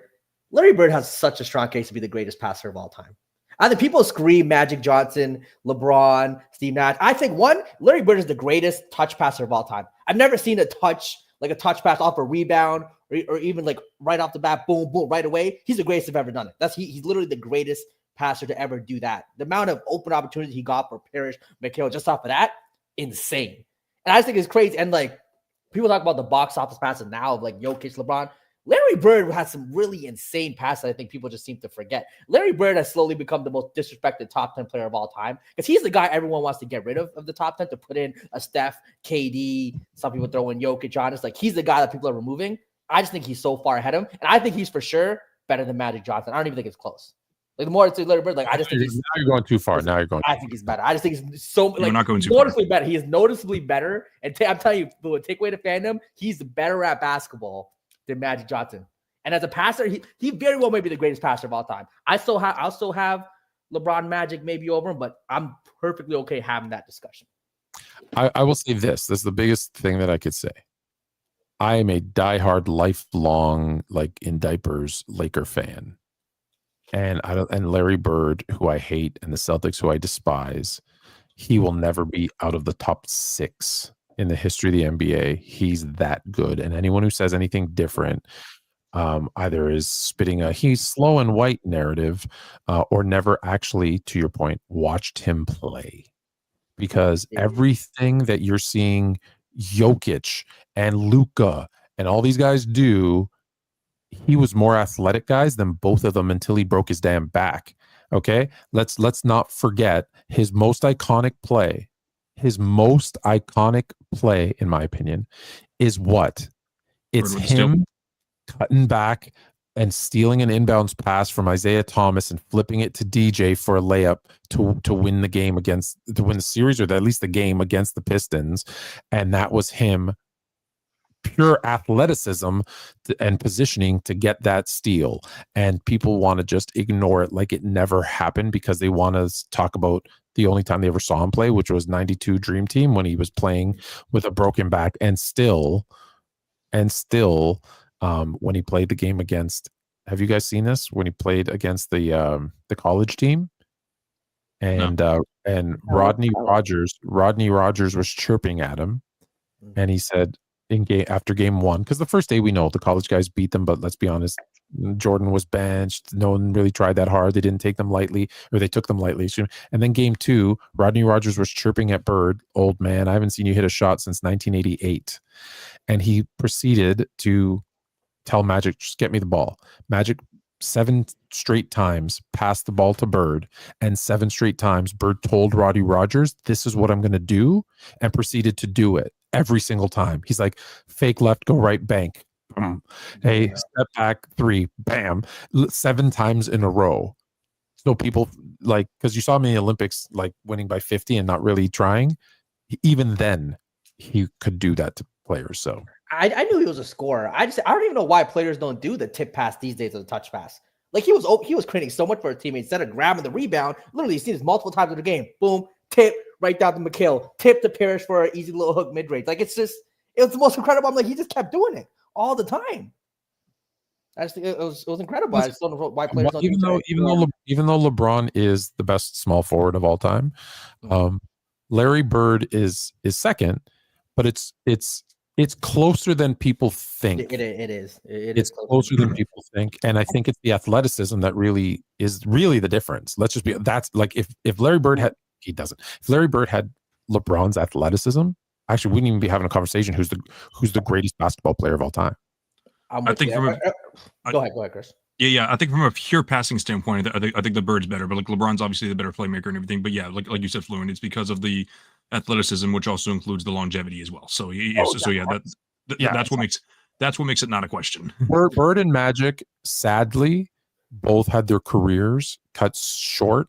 Larry Bird has such a strong case to be the greatest passer of all time. I think people scream Magic Johnson, LeBron, Steve Nash. I think Larry Bird is the greatest touch passer of all time. I've never seen a touch pass off a rebound or even like right off the bat, boom, boom, right away. He's the greatest to have ever done it. He's literally the greatest passer to ever do that. The amount of open opportunities he got for Parrish, McHale, just off of that, insane. And I just think it's crazy. And like people talk about the box office passes now of like Jokic, LeBron. Larry Bird has some really insane passes I think people just seem to forget. Larry Bird has slowly become the most disrespected top 10 player of all time because he's the guy everyone wants to get rid of the top 10 to put in a Steph, KD, some people throw in Jokic on. It's like he's the guy that people are removing. I just think he's so far ahead of him. And I think he's for sure better than Magic Johnson. I don't even think it's close. Like the more I say Larry Bird, like I just think now you're going too far. Now you're going. I think he's better. I just think he's so like not going too noticeably better. He is noticeably better. And I'm telling you, take away the fandom, he's better at basketball than Magic Johnson. And as a passer, he very well may be the greatest passer of all time. I still have LeBron, Magic maybe over him, but I'm perfectly okay having that discussion. I will say this. This is the biggest thing that I could say. I am a diehard, lifelong, like in diapers, Laker fan. And Larry Bird, who I hate, and the Celtics, who I despise, he will never be out of the top 6 in the history of the NBA. He's that good. And anyone who says anything different either is spitting a he's slow and white narrative or never actually, to your point, watched him play. Because everything that you're seeing Jokic and Luka and all these guys do, he was more athletic guys than both of them until he broke his damn back. Okay, let's not forget his most iconic play. His most iconic play, in my opinion, is what? It's him cutting back and stealing an inbounds pass from Isaiah Thomas and flipping it to DJ for a layup to win the game to win the series, or at least the game against the Pistons. And that was him, pure athleticism and positioning to get that steal. And people want to just ignore it like it never happened because they want to talk about the only time they ever saw him play, which was 92 Dream Team when he was playing with a broken back, and still when he played the game against, have you guys seen this? When he played against the college team, and Rodney Rogers was chirping at him, and he said after game 1, because the first day we know the college guys beat them, but let's be honest, Jordan was benched. No one really tried that hard. They didn't take them lightly, or they took them lightly. And then game 2, Rodney Rogers was chirping at Bird, old man, I haven't seen you hit a shot since 1988. And he proceeded to tell Magic, just get me the ball. Magic 7 straight times passed the ball to Bird, and 7 straight times Bird told Rodney Rogers, this is what I'm going to do, and proceeded to do it every single time. He's like, fake left, go right, bank. Hey, step back, 3, bam, 7 times in a row. So people like, because you saw him in the Olympics, like winning by 50 and not really trying. Even then, he could do that to players. So I knew he was a scorer. I don't even know why players don't do the tip pass these days or the touch pass. Like he was creating so much for a teammate instead of grabbing the rebound. Literally, you've seen this multiple times in the game. Boom, tip right down to McHale, tip to Parrish for an easy little hook mid range. Like it was the most incredible. I'm like, he just kept doing it all the time. I just think it was incredible. I just don't know why players don't. Even though LeBron is the best small forward of all time, Larry Bird is second, but it's closer than people think. It is. It's closer than people think, and I think it's the athleticism that really is the difference. Let's just be. That's like if Larry Bird had, he doesn't. If Larry Bird had LeBron's athleticism, actually, we wouldn't even be having a conversation. Who's the greatest basketball player of all time? I think go ahead, Chris. Yeah. I think from a pure passing standpoint, I think the Bird's better, but like LeBron's obviously the better playmaker and everything. But yeah, like you said, Fluent, it's because of the athleticism, which also includes the longevity as well. So that's what makes it not a question. Bird and Magic, sadly, both had their careers cut short,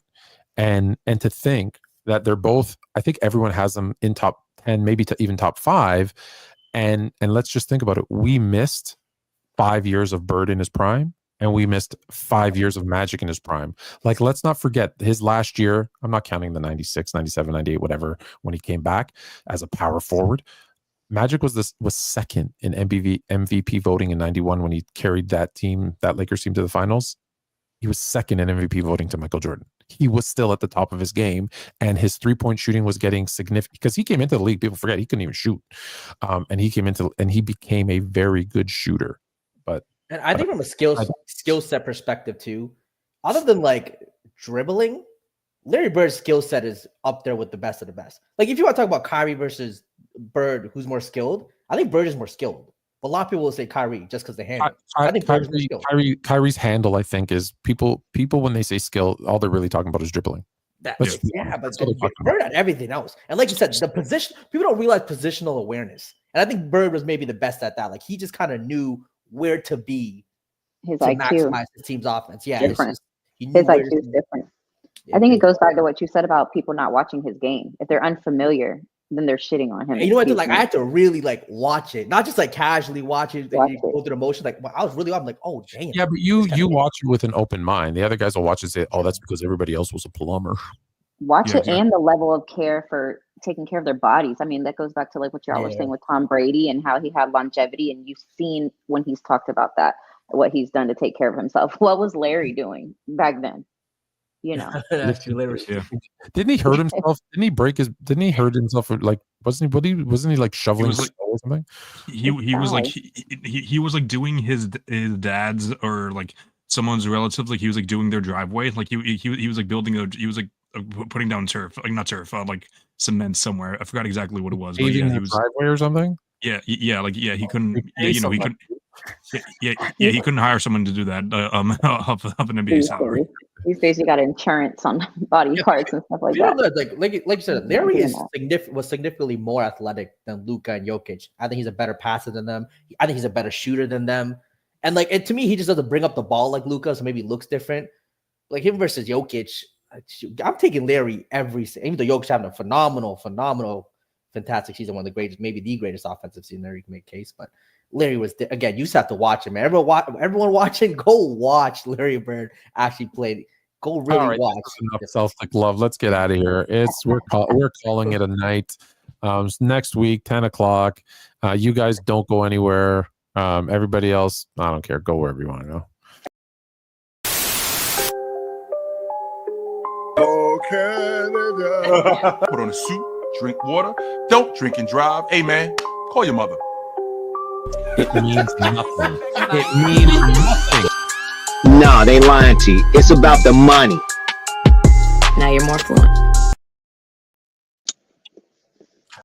And to think that they're both, I think everyone has them in top 10, maybe to even top 5. And let's just think about it. We missed 5 years of Bird in his prime, and we missed 5 years of Magic in his prime. Like, let's not forget his last year. I'm not counting the 96, 97, 98, whatever, when he came back as a power forward. Magic was second in MVP voting in 91 when he carried that Lakers team to the finals. He was second in MVP voting to Michael Jordan. He was still at the top of his game, and his 3-point shooting was getting significant because he came into the league. People forget he couldn't even shoot, and he became a very good shooter. And I think from a skill set perspective too, other than like dribbling, Larry Bird's skill set is up there with the best of the best. Like if you want to talk about Kyrie versus Bird, who's more skilled, I think Bird is more skilled. But a lot of people will say Kyrie just because they handle. I think Bird is more skilled. Kyrie's handle, I think, is people when they say skill, all they're really talking about is dribbling. But Bird had everything else. And like you said, the position, people don't realize positional awareness. And I think Bird was maybe the best at that. Like he just kind of knew where to be his to IQ. maximize the team's offense. Yeah, different. His IQ is different. Yeah, I think it goes back to what you said about people not watching his game. If they're unfamiliar, then they're shitting on him. And you know what? Like I had to really like watch it, not just like casually watch it, go through the motion. Like I was really, I'm like, oh damn. Yeah, but you watch it with an open mind. The other guys will watch it and say, oh, that's because everybody else was a plumber. Watch it and the level of care for taking care of their bodies. I mean, that goes back to like what y'all were saying with Tom Brady and how he had longevity. And you've seen when he's talked about that, what he's done to take care of himself. What was Larry doing back then? You know, didn't he hurt himself? Didn't he hurt himself? Like, wasn't he like shoveling snow or something? He was like doing his dad's or like someone's relatives, like he was like doing their driveway. Like he was like building he was like putting down turf, like not turf, like cement somewhere. I forgot exactly what it was. But yeah, he was driveway or something. Yeah, he couldn't. Yeah, you know, he couldn't. He couldn't hire someone to do that. Of an NBA salary. These days, you got insurance on body parts and stuff like that. Like you said, Larry was significantly more athletic than Luka and Jokic. I think he's a better passer than them. I think he's a better shooter than them. And like, to me, he just doesn't bring up the ball like Luka, so maybe he looks different. Like him versus Jokic, I'm taking Larry even though Jokic's having a phenomenal, fantastic season, one of the greatest, maybe the greatest offensive season there you can make a case. But Larry was, again, you just have to watch him, man. Everyone watching, go watch Larry Bird actually play. Go really watch. Enough Celtic love. Let's get out of here. We're calling it a night. Next week, 10 o'clock. You guys don't go anywhere. Everybody else, I don't care. Go wherever you want to go. Oh, Canada. Put on a suit, drink water. Don't drink and drive. Hey, man, call your mother. It means nothing. It means nothing. Nah, they lying to you. It's about the money. Now you're more fluent.